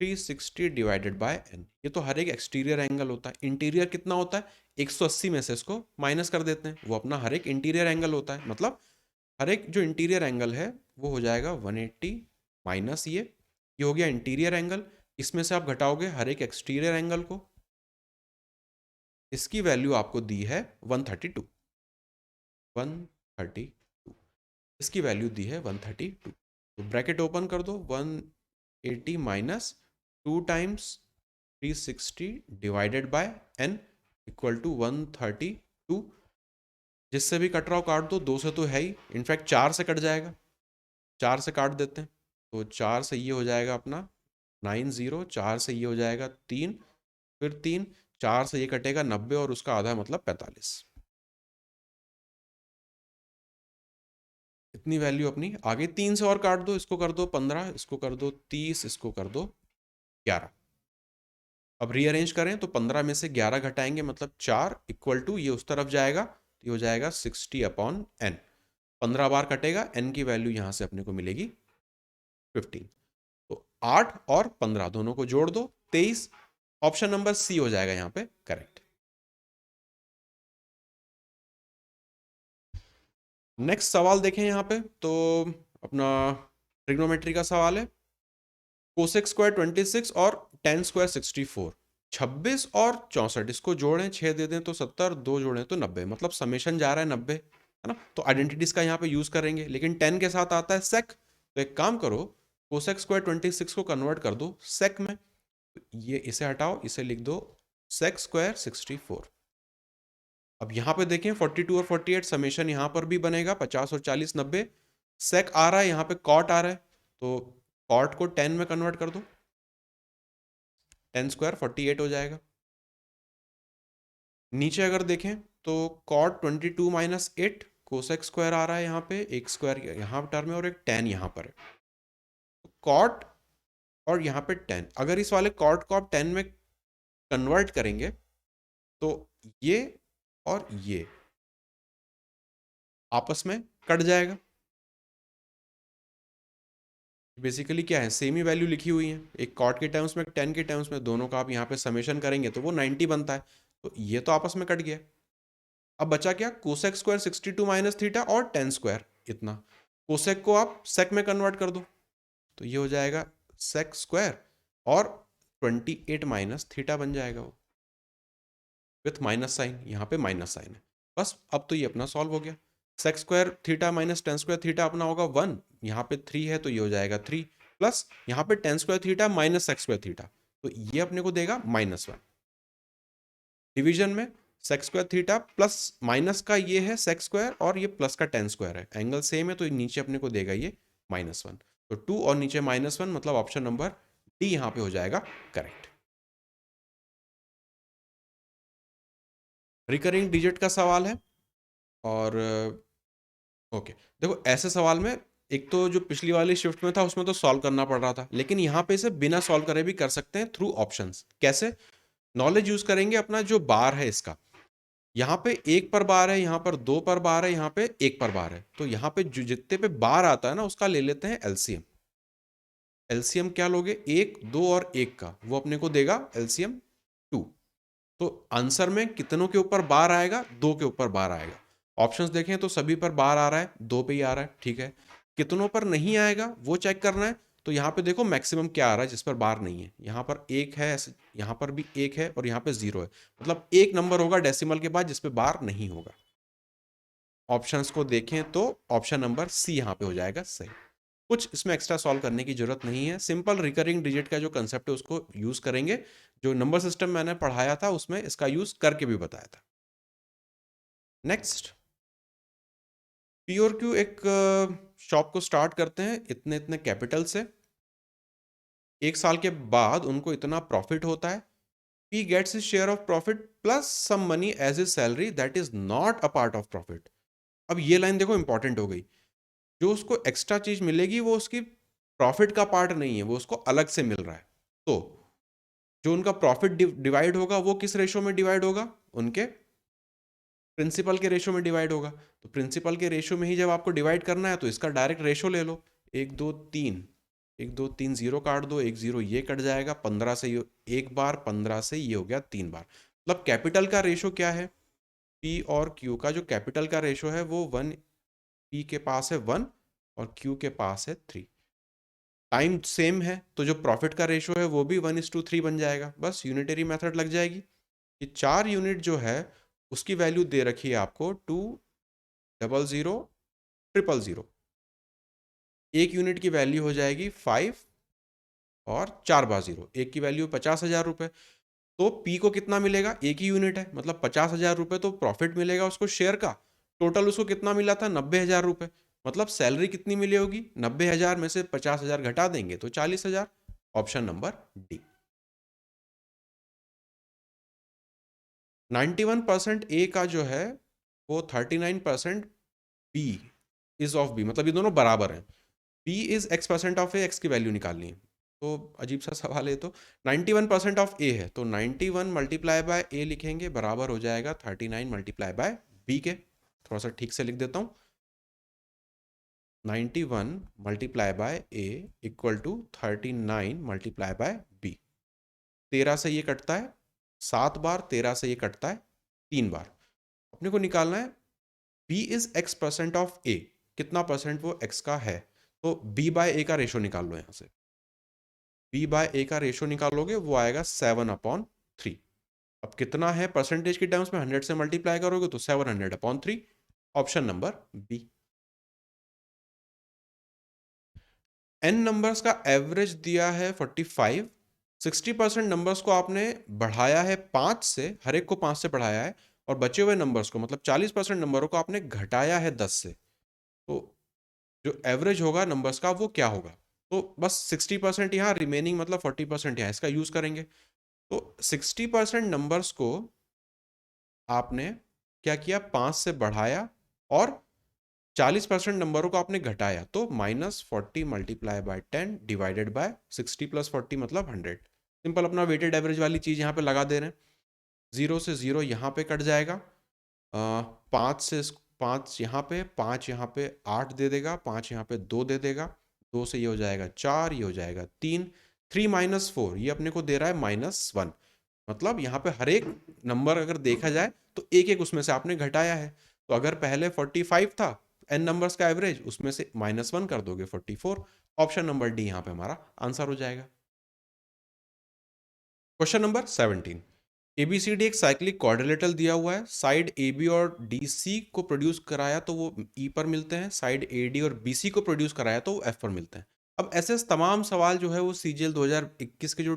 360 डिवाइडेड बाय n, ये तो हर एक एक्सटीरियर एंगल होता है। इंटीरियर कितना होता है, 180 में से इसको माइनस कर देते हैं, वो अपना हर एक इंटीरियर एंगल होता है, मतलब हर एक जो इंटीरियर एंगल है वो हो जाएगा 180 माइनस ये हो गया इंटीरियर एंगल, इसमें से आप घटाओगे हर एक एक्सटीरियर एंगल को, इसकी वैल्यू आपको दी है 132, 132 इसकी वैल्यू दी है 132। तो ब्रैकेट ओपन कर दो, 180 minus 2 times 360 divided by n equal to 132। जिससे भी कट रहा हो काट दो, 2 से तो है ही, इनफैक्ट 4 से कट जाएगा, 4 से काट देते हैं। तो 4 से ये हो जाएगा अपना 90, 4 से ये हो जाएगा 3, फिर 3, 4 से ये कटेगा 90 और उसका आधा मतलब 45। इतनी वैल्यू अपनी आगे। 3 से और काट दो, इसको कर दो 15, इसको कर दो 30, इसको कर दो 11। अब रीअरेंज करें तो 15 में से 11 घटाएंगे मतलब 4 इक्वल टू, ये उस तरफ जाएगा तो ये हो जाएगा 60/n। 15 बार कटेगा, n की वैल्यू यहां से अपने को मिलेगी 15। तो 8 और 15 दोनों को जोड़ दो 23। ऑप्शन नंबर सी हो जाएगा यहां पे करेक्ट। नेक्स्ट सवाल देखें यहां पे, तो अपना ट्रिग्नोमेट्री का सवाल है। कोसेक स्क्वायर 26 और टेन स्क्वायर 64, 26 और 64 इसको जोड़ें, 6 दे दें तो 70, 2 जोड़ें तो 90, मतलब समेशन जा रहा है 90, है ना। तो आइडेंटिटीज का यहाँ पे यूज करेंगे, लेकिन 10 के साथ आता है सेक। तो एक काम करो, कोसेक स्क्वायर 26 को कन्वर्ट कर दो सेक में। ये इसे हटाओ, इसे लिख दो सेक स्क्वायर 64। अब यहाँ पे देखें 42 और 48 समेशन यहाँ पर भी बनेगा, 50 और 40 90। सेक आ रहा है, यहाँ पे कॉट आ रहा है, तो कॉट को 10 में कन्वर्ट कर दो, 10 स्क्वायर 48 हो जाएगा। नीचे अगर देखें तो कॉट 22 माइनस 8, कोसेक स्क्वायर आ रहा है यहाँ पे, एक स्क्वायर यहाँ टर्म है और एक 10 यहाँ पर है। तो कॉट और यहाँ पे 10, अगर इस वाले कॉट को आप 10 में कन्वर्ट करेंगे तो ये और ये आपस में कट जाएगा। बेसिकली क्या है, सेम ही वैल्यू लिखी हुई है, एक कॉट के टर्म्स में, एक 10 के टर्म्स में, दोनों का आप यहाँ पे समेशन करेंगे तो वो 90 बनता है। तो ये तो आपस में कट गया। अब बचा क्या, कोसेक स्क्वायर 62 माइनस थीटा और 10 स्क्वायर इतना। कोसेक को आप सेक में कन्वर्ट कर दो तो ये हो जाएगा सेक स्क्वायर और 28 माइनस थीटा बन जाएगा वो, विथ माइनस साइन, यहाँ पे माइनस साइन है। बस अब तो ये अपना सॉल्व हो गया। Sec square theta minus 10 square theta अपना होगा 1, यहाँ पे 3 है तो ये हो जाएगा 3, प्लस यहाँ पे 10 square theta minus sec square theta, तो ये अपने को देगा -1। डिवीजन में sec square theta plus minus का ये है सेक स्क्वायर और ये प्लस का 10 स्क्वायर है, एंगल सेम है तो नीचे अपने को देगा ये -1। तो 2 और नीचे -1, मतलब ऑप्शन नंबर डी यहाँ पे हो जाएगा करेक्ट। रिकरिंग डिजिट का सवाल है और ओके देखो, ऐसे सवाल में एक तो जो पिछली वाली शिफ्ट में था उसमें तो सॉल्व करना पड़ रहा था, लेकिन यहाँ पे इसे बिना सॉल्व करे भी कर सकते हैं थ्रू ऑप्शंस। कैसे, नॉलेज यूज करेंगे अपना, जो बार है इसका, यहाँ पे 1 पर बार है, यहाँ पर 2 पर बार है, यहाँ पे 1 पर बार है, तो यहाँ पे जो जितने पे बार आता है ना उसका ले लेते हैं एलसीएम। एलसीएम क्या लोगे, 1, 2 और 1 का, वो अपने को देगा एलसीएम 2। तो आंसर में कितनों के ऊपर बार आएगा, 2 के ऊपर बार आएगा। ऑप्शंस देखें तो सभी पर बार आ रहा है, 2 पे ही आ रहा है, ठीक है। कितनों पर नहीं आएगा वो चेक करना है, तो यहाँ पे देखो मैक्सिमम क्या आ रहा है जिस पर बार नहीं है, यहाँ पर 1 है, यहाँ पर भी 1 है और यहाँ पे 0 है, मतलब एक नंबर होगा डेसिमल के बाद जिस पे बार नहीं होगा। ऑप्शंस को देखें तो ऑप्शन नंबर सी यहाँ पे हो जाएगा सही। कुछ इसमें एक्स्ट्रा सॉल्व करने की जरूरत नहीं है, सिंपल रिकरिंग डिजिट का जो कंसेप्ट है उसको यूज करेंगे, जो नंबर सिस्टम मैंने पढ़ाया था उसमें इसका यूज करके भी बताया था। नेक्स्ट, पी और क्यू एक शॉप को स्टार्ट करते हैं इतने इतने कैपिटल से, 1 साल के बाद उनको इतना प्रॉफिट होता है, P gets his share of profit plus some money as his salary that is not a part of profit. अब ये लाइन देखो इंपॉर्टेंट हो गई, जो उसको एक्स्ट्रा चीज मिलेगी वो उसकी प्रॉफिट का पार्ट नहीं है, वो उसको अलग से मिल रहा है। तो जो उनका प्रॉफिट डिवाइड होगा वो किस रेशो में डिवाइड होगा, उनके प्रिंसिपल के रेशो में डिवाइड होगा। तो प्रिंसिपल के रेशो में ही जब आपको डिवाइड करना है तो इसका डायरेक्ट रेशो ले लो, 1 2 3, 1 2 3 0 काट दो, 1 0 ये कट जाएगा, 15 से ये एक बार, 15 से ये हो गया 3 बार। मतलब कैपिटल का रेशो क्या है, पी और क्यू का जो कैपिटल का रेशो है वो 1, पी के पास है 1 और क्यू के पास है 3। टाइम सेम है तो जो प्रॉफिट का रेशो है वो भी 1:3 बन जाएगा। बस यूनिटरी मेथड लग जाएगी कि 4 यूनिट जो है उसकी वैल्यू दे रखी है आपको 2000000। एक यूनिट की वैल्यू हो जाएगी 5 और 4 बार 0, एक की वैल्यू 50,000 रुपये। तो पी को कितना मिलेगा, एक ही यूनिट है मतलब 50,000 रुपये तो प्रॉफिट मिलेगा उसको शेयर का। टोटल उसको कितना मिला था, 90,000 रुपये। मतलब सैलरी कितनी मिली होगी, 90,000 में से 50,000 घटा देंगे तो 40,000। Option number D. 91% ए का जो है वो 39% बी इज ऑफ बी, मतलब ये दोनों बराबर हैं। B is x% of A, x की वैल्यू निकालनी है। तो अजीब सा सवाल है। तो 91% ऑफ ए है तो 91 मल्टीप्लाई बाय ए लिखेंगे बराबर हो जाएगा 39 मल्टीप्लाई बाय बी के। थोड़ा सा ठीक से लिख देता हूँ, 91 multiply by A equal to 39 multiply by B. 13 से ये कटता है 7 बार, 13 से ये कटता है 3 बार। अपने को निकालना है बी इज x% ऑफ ए, कितना परसेंट वो x का है। तो b बाय ए का रेशो निकाल लो यहाँ से। b बाय ए का रेशो निकालोगे वो आएगा 7/3। अब कितना है परसेंटेज की टर्म्स में, 100 से मल्टीप्लाई करोगे तो 700/3। Option number B. n numbers का एवरेज दिया है 45। 60% नंबर्स को आपने बढ़ाया है 5 से, हर एक को 5 से बढ़ाया है, और बचे हुए नंबर्स को मतलब 40% नंबरों को आपने घटाया है 10 से। तो जो एवरेज होगा नंबर्स का वो क्या होगा। तो बस 60% यहाँ, रिमेनिंग मतलब 40% यहाँ, इसका यूज करेंगे। तो 60% नंबर्स को आपने क्या किया, 5 से बढ़ाया और 40% नंबरों को आपने घटाया, तो -40 मल्टीप्लाई बाय 10 डिवाइडेड बाय 60 + 40 मतलब 100। सिंपल अपना वेटेड एवरेज वाली चीज यहाँ पे लगा दे रहे हैं। 0 से 0 यहाँ पे कट जाएगा, 5 से 5 यहाँ पे, 5 यहाँ पे 8 दे देगा, 5 यहाँ पे 2 दे देगा, 2 से ये हो जाएगा 4, ये हो जाएगा 3। 3 - 4 ये अपने को दे रहा है -1। मतलब यहाँ पे हर एक नंबर अगर देखा जाए तो एक एक उसमें से आपने घटाया है। तो अगर पहले 45 था एन नंबर्स का एवरेज, उसमें से -1 कर दोगे 44। ऑप्शन नंबर डी यहाँ पे हमारा आंसर हो जाएगा। Question number 17। एबीसीडी एक साइक्लिक क्वाड्रिलेटरल दिया हुआ है, साइड ए बी और डी सी को प्रोड्यूस कराया तो वो ई पर मिलते हैं, साइड ए डी और बी सी को प्रोड्यूस कराया तो वो एफ पर मिलते हैं। अब ऐसे तमाम सवाल जो है वो सीजीएल 2021 के जो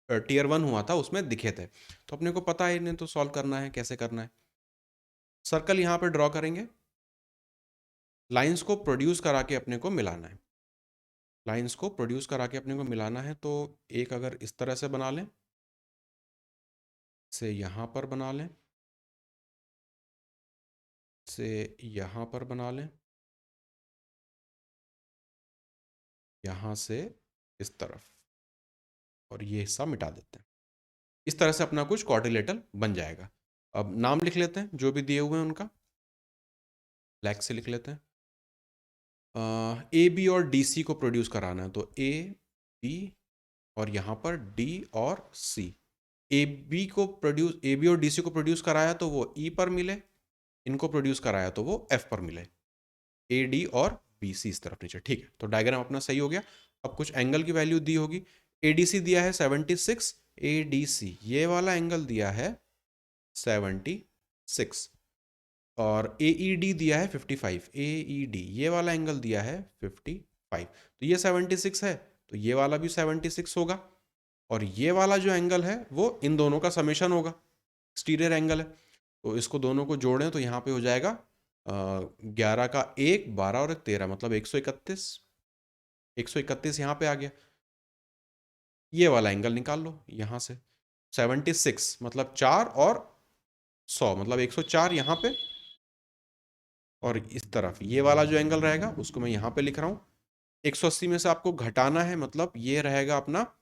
टीयर 1 हुआ था उसमें दिखे थे, तो अपने को पता है इन्हें तो सॉल्व करना है, कैसे करना है। सर्कल यहाँ पे ड्रॉ करेंगे, लाइंस को प्रोड्यूस करा के अपने को मिलाना है। लाइंस को प्रोड्यूस करा के अपने को मिलाना है, तो एक अगर इस तरह से बना लें, से यहाँ पर बना लें, से यहाँ पर बना लें, यहाँ से इस तरफ, और ये हिस्सा मिटा देते हैं। इस तरह से अपना कुछ क्वाड्रिलेटरल बन जाएगा। अब नाम लिख लेते हैं जो भी दिए हुए हैं उनका, ब्लैक से लिख लेते हैं। ए बी और डी सी को प्रोड्यूस कराना है, तो ए बी और यहाँ पर डी और सी। ए बी को प्रोड्यूस, ए बी और डी सी को प्रोड्यूस कराया तो वो ई पर मिले, इनको प्रोड्यूस कराया तो वो एफ पर मिले। ए डी और बी सी इस तरफ नीचे, ठीक है। तो डायग्राम अपना सही हो गया। अब कुछ एंगल की वैल्यू दी होगी, ए डी सी दिया है 76, ए डी सी ये वाला एंगल दिया है 76, और ए ई डी दिया है 55, ए ई डी ये वाला एंगल दिया है 55। तो ये 76 है तो ये वाला भी 76 होगा, और ये वाला जो एंगल है वो इन दोनों का समेशन होगा, एक्सटीरियर एंगल है। तो इसको दोनों को जोड़ें तो यहाँ पे हो जाएगा 11 का 1, 12 और 13 मतलब 131। 131 यहाँ पे आ गया। ये वाला एंगल निकाल लो यहाँ से, 76 मतलब 4 और 100 मतलब 104 यहाँ पे, और इस तरफ ये वाला जो एंगल रहेगा उसको मैं यहाँ पे लिख रहा हूँ। 180 में से आपको घटाना है, मतलब ये रहेगा अपना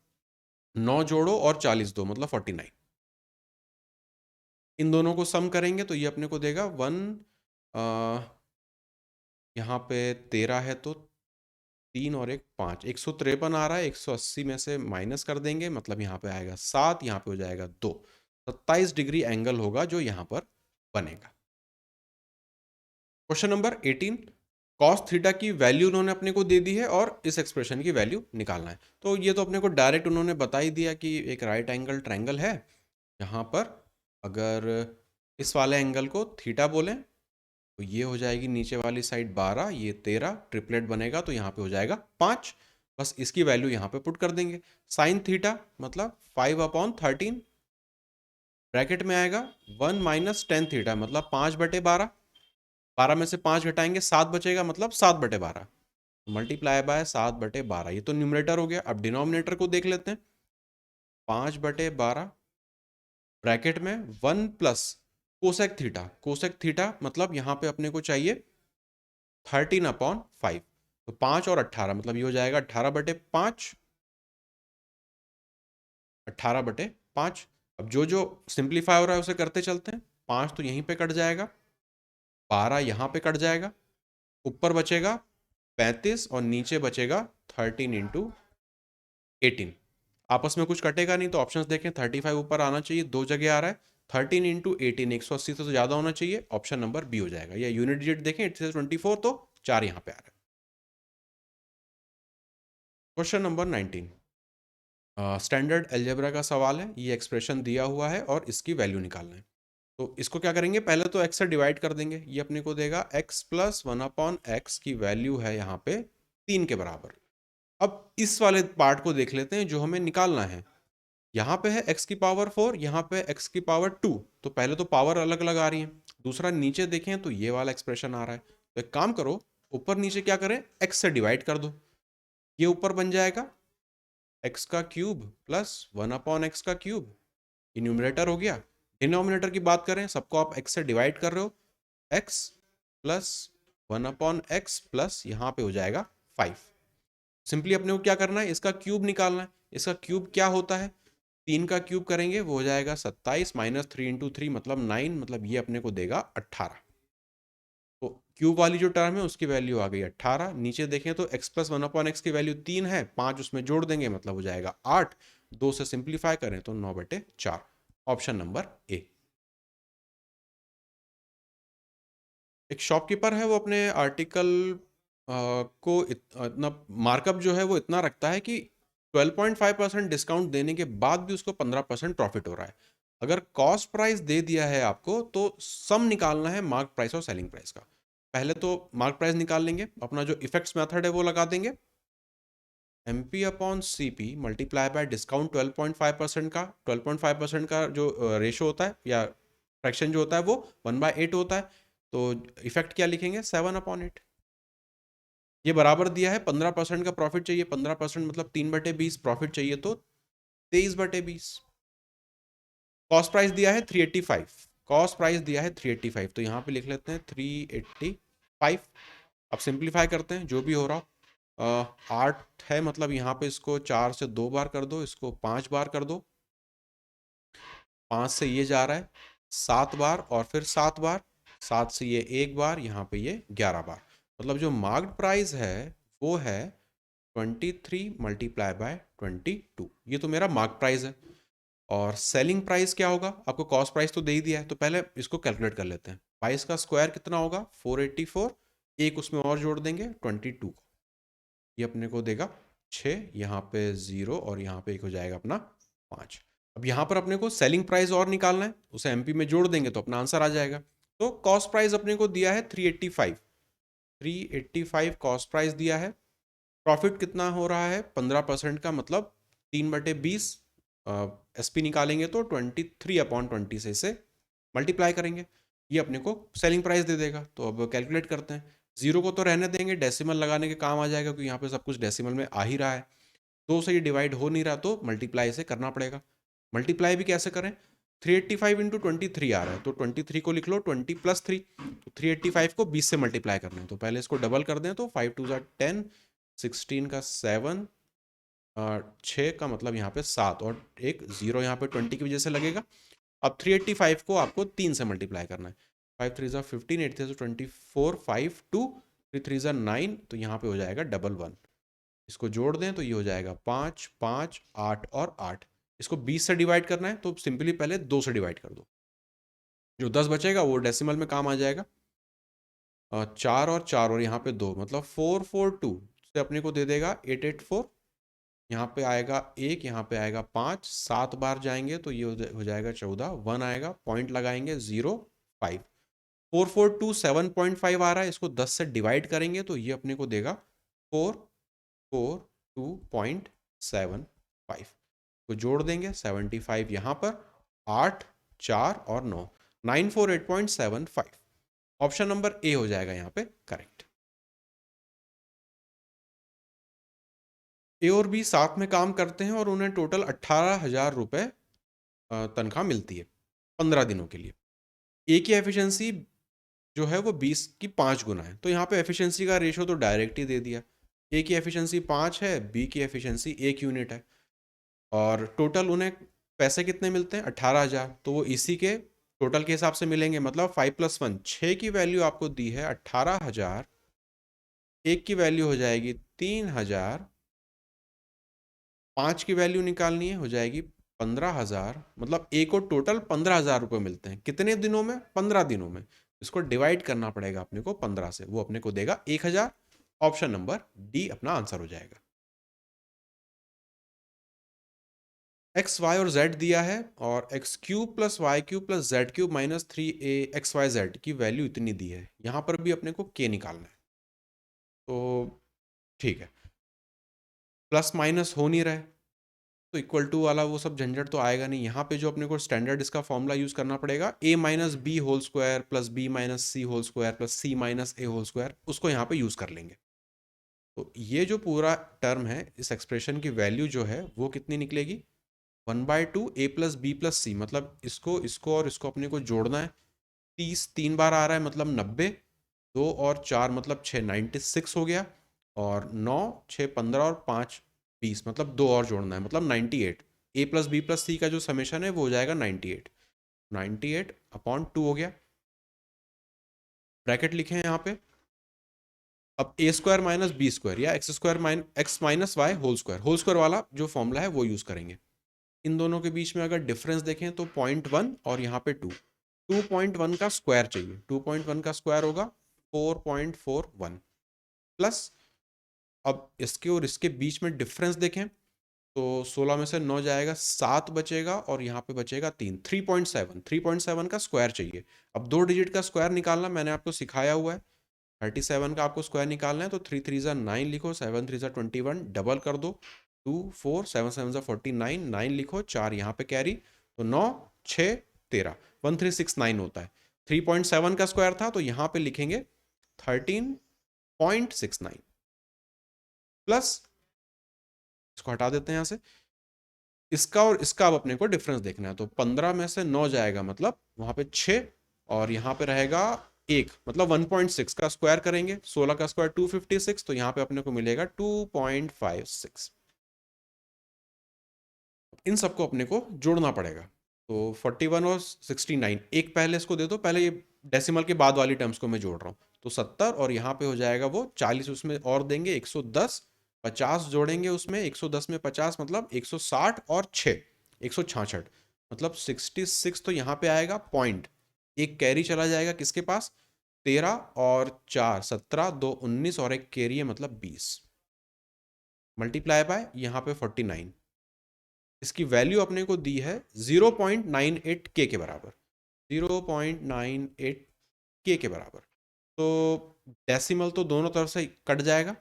9 जोड़ो और 40 दो मतलब 49। इन दोनों को सम करेंगे तो ये अपने को देगा 1, यहाँ पे 13 है तो 3 और 1 5, 153 आ रहा है। 180 में से माइनस कर देंगे मतलब यहाँ पे आएगा 7, यहाँ पे हो जाएगा 2। 27 डिग्री एंगल होगा जो यहाँ पर बनेगा। Question number 18। कॉस थीटा की वैल्यू उन्होंने अपने को दे दी है और इस एक्सप्रेशन की वैल्यू निकालना है। तो ये तो अपने को डायरेक्ट उन्होंने बता ही दिया कि एक राइट एंगल ट्रायंगल है, यहाँ पर अगर इस वाले एंगल को थीटा बोलें तो ये हो जाएगी नीचे वाली साइड 12, ये 13, ट्रिपलेट बनेगा तो यहाँ पे हो जाएगा 5। बस इसकी वैल्यू यहाँ पे पुट कर देंगे। साइन थीटा मतलब 5/13, ब्रैकेट में आएगा 1 माइनस टेन थीटा मतलब 5/12, 12 में से 5 घटाएंगे 7 बचेगा मतलब 7/12, मल्टीप्लाई बाय 7/12। ये तो न्यूमरेटर हो गया। अब डिनोमिनेटर को देख लेते हैं। 5/12 ब्रैकेट में 1 plus cosec theta, cosec theta मतलब यहाँ पे अपने को चाहिए 13/5, तो 5 और 18 मतलब ये हो जाएगा 18/5, 18/5। अब जो जो सिंप्लीफाई हो रहा है उसे करते चलते हैं। 5 तो यहीं पे कट जाएगा, 12 यहाँ पे कट जाएगा, ऊपर बचेगा 35 और नीचे बचेगा 13 × 18। आपस में कुछ कटेगा नहीं तो ऑप्शंस देखें। 35 ऊपर आना चाहिए, दो जगह आ रहा है। 13 × 18 180 से तो ज़्यादा होना चाहिए, ऑप्शन नंबर बी हो जाएगा। या यूनिट डिजिट देखें 8 से 24 तो 4 यहाँ पे आ रहा है। क्वेश्चन नंबर 19 स्टैंडर्ड अलजेब्रा का सवाल है। ये एक्सप्रेशन दिया हुआ है और इसकी वैल्यू निकालना है। तो इसको क्या करेंगे, पहले तो x से डिवाइड कर देंगे। ये अपने को देगा x प्लस 1/x की वैल्यू है यहाँ पे 3 के बराबर। अब इस वाले पार्ट को देख लेते हैं जो हमें निकालना है। यहाँ पे है x की पावर 4, यहाँ पे x की पावर 2, तो पहले तो पावर अलग अलग आ रही है। दूसरा नीचे देखें तो ये वाला एक्सप्रेशन आ रहा है। तो एक काम करो, ऊपर नीचे क्या करें, x से डिवाइड कर दो। ये ऊपर बन जाएगा x का क्यूब प्लस 1/x का क्यूब, ये न्यूमरेटर हो गया। डिनोमिनेटर की बात करें, सबको आप x से डिवाइड कर रहे हो, x प्लस 1/x प्लस यहाँ पे हो जाएगा 5। सिंपली अपने को क्या करना है, इसका क्यूब निकालना है। इसका क्यूब क्या होता है, 3 का क्यूब करेंगे वो हो जाएगा 27 माइनस 3 × 3 मतलब 9, मतलब ये अपने को देगा 18। तो क्यूब वाली जो टर्म है उसकी वैल्यू आ गई 18। नीचे देखें तो x प्लस 1/x की वैल्यू 3 है, 5 उसमें जोड़ देंगे मतलब हो जाएगा 8। 2 से सिंप्लीफाई करें तो 9/4, ऑप्शन नंबर ए। एक शॉपकीपर है, वो अपने आर्टिकल को इतना मार्कअप जो है वो इतना रखता है कि 12.5% डिस्काउंट देने के बाद भी उसको 15% प्रॉफिट हो रहा है। अगर कॉस्ट प्राइस दे दिया है आपको तो सम निकालना है मार्क प्राइस और सेलिंग प्राइस का। पहले तो मार्क प्राइस निकाल लेंगे, अपना जो इफेक्ट्स मेथड है वो लगा देंगे। MP/CP मल्टीप्लाई बाय डिस्काउंट 12.5% का, 12.5% का जो रेशो होता है या फ्रैक्शन जो होता है वो 1/8 होता है। तो इफेक्ट क्या लिखेंगे, 7/8। ये बराबर दिया है 15% का प्रॉफिट चाहिए, 15% मतलब 3/20 प्रॉफिट चाहिए तो 23/20। कॉस्ट प्राइस दिया है 385, कॉस्ट प्राइस दिया है 385, तो यहाँ पे लिख लेते हैं 385। अब सिंप्लीफाई करते हैं जो भी हो रहा हो। 8 है मतलब यहाँ पे इसको 4 से 2 बार कर दो, इसको 5 बार कर दो, 5 से ये जा रहा है 7 बार और फिर 7 बार, 7 से ये 1 बार, यहाँ पे ये 11 बार। मतलब जो मार्क्ड प्राइस है वो है 23 मल्टीप्लाई बाय 22। ये तो मेरा मार्क प्राइस है। और सेलिंग प्राइस क्या होगा, आपको कॉस्ट प्राइस तो दे ही दिया है, तो पहले इसको कैलकुलेट कर लेते हैं। 22 का स्क्वायर कितना होगा, 484, एक उसमें और जोड़ देंगे 22 को, ये अपने को देगा 6, यहाँ पे 0 और यहाँ पे एक हो जाएगा अपना 5। अब यहाँ पर अपने को सेलिंग प्राइस और निकालना है, उसे एमपी में जोड़ देंगे तो अपना आंसर आ जाएगा। तो कॉस्ट प्राइस अपने को दिया है 385, 385 कॉस्ट प्राइस दिया है। प्रॉफिट कितना हो रहा है 15% का, मतलब 3/20। एसपी निकालेंगे तो 23/20 से इसे मल्टीप्लाई करेंगे, ये अपने को सेलिंग प्राइस दे देगा। तो अब कैलकुलेट करते हैं। जीरो को तो रहने देंगे, डेसिमल लगाने के काम आ जाएगा क्योंकि यहाँ पे सब कुछ डेसिमल में आ ही रहा है। 2 से ये डिवाइड हो नहीं रहा तो मल्टीप्लाई से करना पड़ेगा। मल्टीप्लाई भी कैसे करें, 385 × 23 आ रहा है तो 23 को लिख लो 20 + 3, तो 385 को 20 से मल्टीप्लाई करना है तो पहले इसको डबल कर दें तो 5 2 10, 16 का 7, 6 का मतलब यहाँ पे 7 और एक 0 यहाँ पे 20 की वजह से लगेगा। अब 385 को आपको 3 से मल्टीप्लाई करना है। 5 3 15, 8 3 24, 5 2, 3 3 9, तो यहाँ पे हो जाएगा 11। इसको जोड़ दें तो ये हो जाएगा 5 5 8 और 8। इसको 20 से डिवाइड करना है तो सिंपली पहले 2 से डिवाइड कर दो, जो 10 बचेगा वो डेसिमल में काम आ जाएगा। चार और चार और यहाँ पे दो, मतलब 442 से अपने को दे देगा 884। यहाँ पे आएगा एक, यहाँ पे आएगा 5, 7 बार जाएंगे तो ये हो जाएगा 14, 1 आएगा, पॉइंट लगाएंगे 0.5। 4427.5 आ रहा है, इसको 10 से डिवाइड करेंगे तो ये अपने को देगा 442.75। तो जोड़ देंगे 75 यहाँ पर, 8, 4 और 9, 948.75। ऑप्शन नंबर ए हो जाएगा यहाँ पे करेक्ट। ए और बी साथ में काम करते हैं और उन्हें टोटल 18,000 रुपये तनख्वाह मिलती है 15 दिनों के लिए। ए की एफिशिएंसी जो है वो 20 की 5 गुना है, तो यहाँ पे एफिशिएंसी का रेशो तो डायरेक्ट ही दे दिया। ए की एफिशिएंसी 5 है, बी की एफिशिएंसी 1 यूनिट है, और टोटल उन्हें पैसे कितने मिलते हैं 18,000, तो वो इसी के टोटल के हिसाब से मिलेंगे। मतलब 5 + 1 6 की वैल्यू आपको दी है 18,000, एक की वैल्यू हो जाएगी 3,000, 5 की वैल्यू निकालनी है, हो जाएगी 15,000। मतलब ए को टोटल 15,000 रुपये मिलते हैं कितने दिनों में, 15 दिनों में। इसको डिवाइड करना पड़ेगा अपने को 15 से, वो अपने को देगा 1,000। ऑप्शन नंबर डी अपना आंसर हो जाएगा। एक्स वाई और जेड दिया है, और x cube plus y cube plus z cube minus 3a(x, y, z) की वैल्यू इतनी दी है। यहाँ पर भी अपने को के निकालना है, तो ठीक है। प्लस माइनस हो नहीं रहा है, तो इक्वल टू वाला वो सब झंझट तो आएगा नहीं। यहाँ पे जो अपने को स्टैंडर्ड इसका फॉर्मूला यूज करना पड़ेगा, a minus b whole square plus b minus c whole square plus c minus a whole square, उसको यहाँ पे यूज कर लेंगे। तो ये जो पूरा टर्म है, इस एक्सप्रेशन की वैल्यू जो है वो कितनी निकलेगी, 1/2 a प्लस बी प्लस सी। मतलब इसको इसको और इसको अपने को जोड़ना है। 30 3 बार आ रहा है, मतलब 90, 2 और 4 मतलब 6, 96 हो गया, और 9, 6, 15 और 5, 20, मतलब 2 और जोड़ना है, मतलब 98। ए प्लस बी प्लस सी का जो समेशन है वो हो जाएगा 98। 98/2 हो गया, ब्रैकेट लिखे हैं यहाँ पे। अब a square minus b square या x square x minus y whole square वाला जो फॉर्मूला है वो यूज करेंगे। इन दोनों के बीच में अगर डिफरेंस देखें तो 0.1 और यहाँ पे 2, 2.1 का स्क्वायर चाहिए। 2.1 का स्क्वायर होगा 4.41 प्लस, अब इसके और इसके बीच में डिफरेंस देखें तो 16 में से 9 जाएगा, 7 बचेगा और यहाँ पे बचेगा 3, 3.7। 3.7 का स्क्वायर चाहिए। अब 2 डिजिट का स्क्वायर निकालना मैंने आपको सिखाया हुआ है। 37 का आपको स्क्वायर निकालना है, तो 3 3 ज़ा 9 लिखो, 7 3 ज़ा 21, डबल कर दो, 2 4 7 7 ज़ा 49, 9 लिखो, 4 यहाँ पे कैरी, तो 9 6 13, 1369 होता है। 3.7 का स्क्वायर था तो यहाँ पे लिखेंगे 13.69 प्लस, इसको हटा देते हैं यहाँ से, इसका और इसका अब अपने को डिफरेंस देखना है। तो 15 में से 9 जाएगा, मतलब वहां पे 6, और यहाँ पे रहेगा 1, मतलब 1.6 का स्क्वायर करेंगे, 16 का स्क्वायर 256, तो यहाँ पे अपने को मिलेगा 2.56। इन सबको अपने को जोड़ना पड़ेगा। तो 41 और 69, एक पहले इसको दे दो, पहले ये डेसिमल के बाद वाली टर्म्स को मैं जोड़ रहा हूँ। तो 70 और यहाँ पे हो जाएगा वो 40, उसमें और देंगे 110, 50 जोड़ेंगे उसमें, 110 में 50 मतलब 160 और 6 166, मतलब 66। तो यहाँ पे आएगा पॉइंट, एक कैरी चला जाएगा किसके पास, 13 और 4 17, 2 19 और एक कैरी है मतलब 20, मल्टीप्लाई बाय यहाँ पे 49। इसकी वैल्यू अपने को दी है 0.98 के बराबर, 0.98 के बराबर। तो डेसिमल तो दोनों तरफ से कट जाएगा,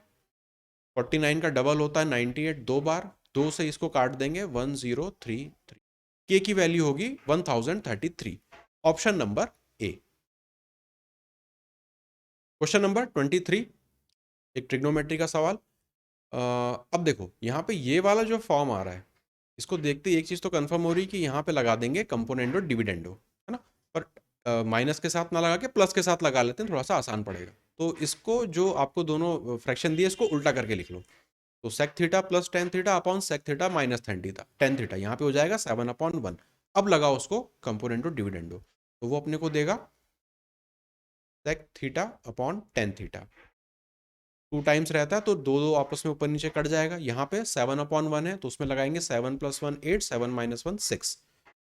49 का डबल होता है 98, 2 बार, 2 से इसको काट देंगे 1033, के की वैल्यू होगी 1033। Option number A. Question number 23, एक ट्रिग्नोमेट्री का सवाल। अब देखो यहाँ पे ये वाला जो फॉर्म आ रहा है, इसको देखते ही एक चीज़ तो कंफर्म हो रही कि यहाँ पे लगा देंगे कंपोनेंडो डिविडेंडो, है ना। पर माइनस के साथ ना लगा के प्लस के साथ लगा लेते हैं, थोड़ा सा आसान पड़ेगा। तो इसको जो आपको दोनों फ्रैक्शन दिए इसको उल्टा करके लिख लो। तो sec theta plus tan theta upon sec theta minus tan theta, यहाँ पे हो जाएगा 7/1। अब लगाओ उसको कंपोनेंडो डिविडेंडो, तो वो अपने को देगा sec theta upon tan theta. 2 times रहता है तो दो दो आपस में ऊपर नीचे कट जाएगा। यहाँ पे 7/1 है तो उसमें लगाएंगे 7 + 1 8, 7 - 1 6।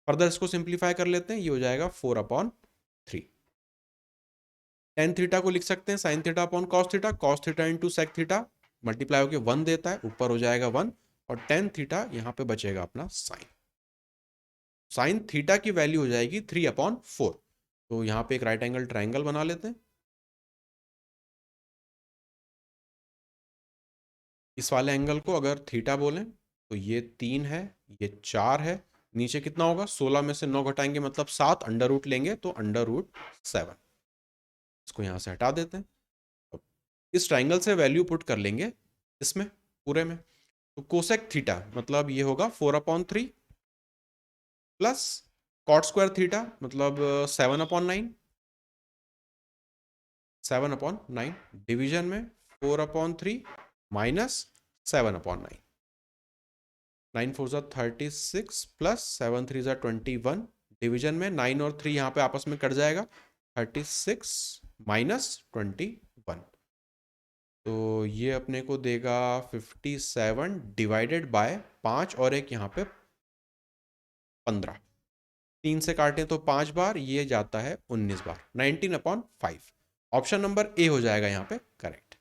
फर्दर इसको सिंप्लीफाई कर लेते हैं, ये हो जाएगा 4/3। टेन थीटा को लिख सकते हैं sine theta upon cos theta into sec theta, multiply होकर 1 देता है, ऊपर हो जाएगा 1, और टेन थीटा यहाँ पे बचेगा अपना साइन थीटा की वैल्यू हो जाएगी 3/4। तो यहाँ पे एक राइट एंगल ट्राइंगल बना लेते हैं। इस वाले एंगल को अगर थीटा बोलें तो ये 3 है, ये 4 है, नीचे कितना होगा, 16 में से 9 घटाएंगे मतलब 7, अंडर रूट लेंगे तो √7। इसको यहाँ से हटा देते हैं। अब इस ट्राइंगल से वैल्यू पुट कर लेंगे इसमें पूरे में, तो कोसेक थीटा मतलब ये होगा 4/3 प्लस कॉट स्क्वायर थीटा मतलब 7/9, 7/9 डिवीजन में 4/3 माइनस 7/9, 9 4 ज़ा 36 प्लस 7 3 ज़ा 21 डिवीजन में 9 और 3 यहाँ पे आपस में कट जाएगा, 36 माइनस 21, तो ये अपने को देगा 57 डिवाइडेड बाय 5 और एक यहाँ पे 15, 3 से काटें तो 5 बार, ये जाता है 19 बार, 19/5। ऑप्शन नंबर ए हो जाएगा यहाँ पे करेक्ट।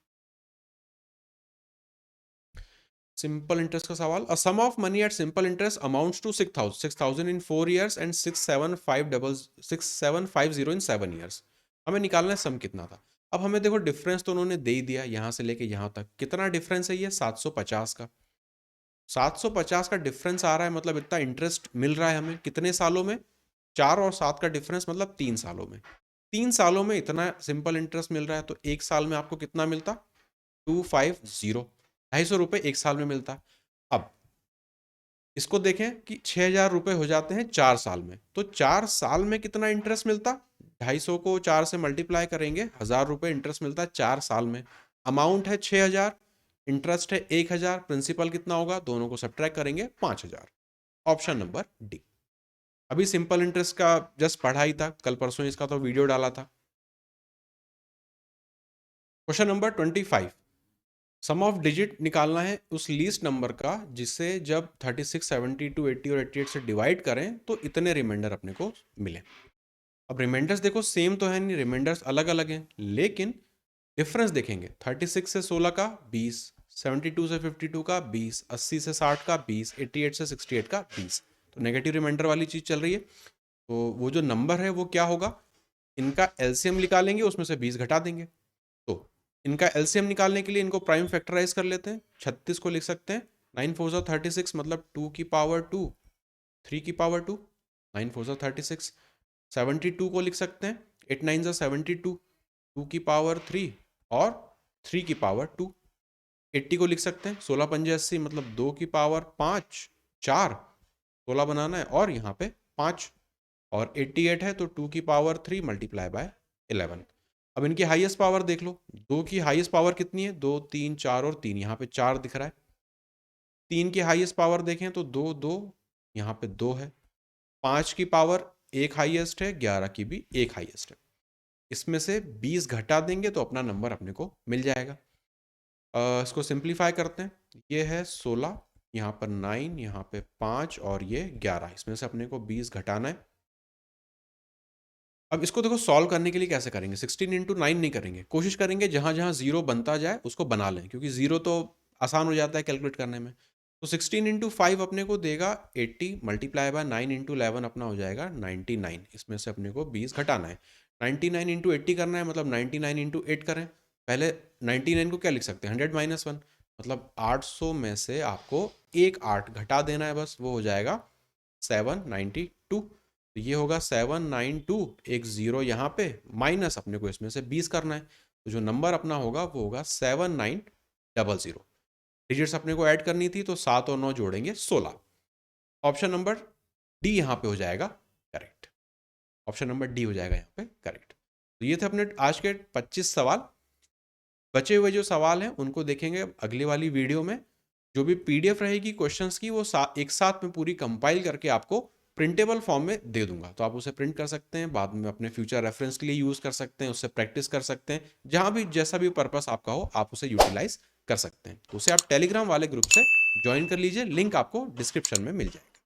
सिंपल इंटरेस्ट का सवाल, a sum of money at simple interest amounts to 6,000 in 4 years and 6,750 in 7 years। हमें निकालना है सम कितना था। अब हमें देखो डिफरेंस तो उन्होंने दे ही दिया, यहाँ से लेके यहाँ तक कितना डिफरेंस है, ये 750 का। 750 का डिफरेंस आ रहा है, मतलब इतना इंटरेस्ट मिल रहा है हमें कितने सालों में, 4 और 7 का डिफरेंस मतलब 3 सालों में। 3 सालों में इतना सिंपल इंटरेस्ट मिल रहा है, तो एक साल में आपको कितना मिलता, 250, 250 रुपये एक साल में मिलता। अब इसको देखें कि 6,000 रुपये हो जाते हैं 4 साल में, तो 4 साल में कितना इंटरेस्ट मिलता, 250 को 4 से मल्टीप्लाई करेंगे, 1,000 रुपये इंटरेस्ट मिलता है 4 साल में। अमाउंट है 6,000, इंटरेस्ट है 1,000, प्रिंसिपल कितना होगा, दोनों को सब्ट्रैक्ट करेंगे 5,000। Option number D. अभी सिंपल इंटरेस्ट का जस्ट पढ़ा ही था, कल परसों इसका तो वीडियो डाला था। Question number 25, sum of digit निकालना है उस लीस्ट नंबर का जिसे जब 36, 72, 80 और 88 से डिवाइड करें तो इतने रिमाइंडर अपने को मिले। अब रिमाइंडर्स देखो सेम तो है नहीं, रिमाइंडर्स अलग अलग हैं, लेकिन डिफरेंस देखेंगे, 36 से 16 का 20, 72 से 52 का 20, 80 से 60 का 20, 88 से 68 का 20, तो नेगेटिव रिमाइंडर वाली चीज़ चल रही है। तो वो जो नंबर है वो क्या होगा, इनका एलसीएम निकालेंगे, उसमें से 20 घटा देंगे। तो इनका एलसीएम निकालने के लिए इनको प्राइम फैक्टराइज कर लेते हैं। 36 को लिख सकते हैं 9 4 ज़ा 36 मतलब 2 की पावर 2, 3 की पावर 2, 9 4 ज़ा 36। 72 को लिख सकते हैं 8 9 ज़ा 72, 2 की पावर 3 और 3 की पावर 2। 80 को लिख सकते हैं 16 पंजे 80 मतलब 2 की पावर 5, 4, 16 बनाना है और यहाँ पे 5, और 88 है तो 2 की पावर 3 मल्टीप्लाई बाय 11। अब इनकी हाईएस्ट पावर देख लो, 2 की हाईएस्ट पावर कितनी है, 2 3 4 और 3, यहाँ पे 4 दिख रहा है। 3 की हाईएस्ट पावर देखें तो 2 2, यहाँ पे 2 है। 5 की पावर एक हाईएस्ट है, 11 की भी एक हाईएस्ट है। इसमें से 20 घटा देंगे तो अपना नंबर अपने को मिल जाएगा। इसको सिंप्लीफाई करते हैं, ये है 16, यहाँ पर 9, यहाँ पे 5 और ये 11, इसमें से अपने को 20 घटाना है। अब इसको देखो सॉल्व करने के लिए कैसे करेंगे, 16 × 9 नहीं करेंगे, कोशिश करेंगे जहाँ जहाँ जीरो बनता जाए उसको बना लें, क्योंकि जीरो तो आसान हो जाता है कैलकुलेट करने में। तो 16 × 5 अपने को देगा 80 मल्टीप्लाई बाय 9 × 11 अपना हो जाएगा 99, इसमें से अपने को 20 घटाना है। 99 × 80 करना है मतलब 99 × 8 करें। पहले 99 को क्या लिख सकते हैं 100 - 1, मतलब 800 में से आपको एक 8 घटा देना है बस, वो हो जाएगा 792। तो ये होगा 792, एक जीरो यहाँ पे माइनस अपने को इसमें से 20 करना है, तो जो नंबर अपना होगा वो होगा 7900। डिजिट्स अपने को ऐड करनी थी तो 7 और 9 जोड़ेंगे 16। ऑप्शन नंबर डी यहाँ पे हो जाएगा करेक्ट। ऑप्शन नंबर डी हो जाएगा यहाँ पे करेक्ट। तो ये थे अपने आज के 25 सवाल। बचे हुए जो सवाल हैं उनको देखेंगे अगली वाली वीडियो में। जो भी पीडीएफ रहेगी क्वेश्चंस की वो एक साथ में पूरी कंपाइल करके आपको प्रिंटेबल फॉर्म में दे दूंगा, तो आप उसे प्रिंट कर सकते हैं, बाद में अपने फ्यूचर रेफरेंस के लिए यूज़ कर सकते हैं, उससे प्रैक्टिस कर सकते हैं, जहां भी जैसा भी पर्पस आपका हो आप उसे यूटिलाइज कर सकते हैं। तो उसे आप टेलीग्राम वाले ग्रुप से ज्वाइन कर लीजिए, लिंक आपको डिस्क्रिप्शन में मिल जाएगा।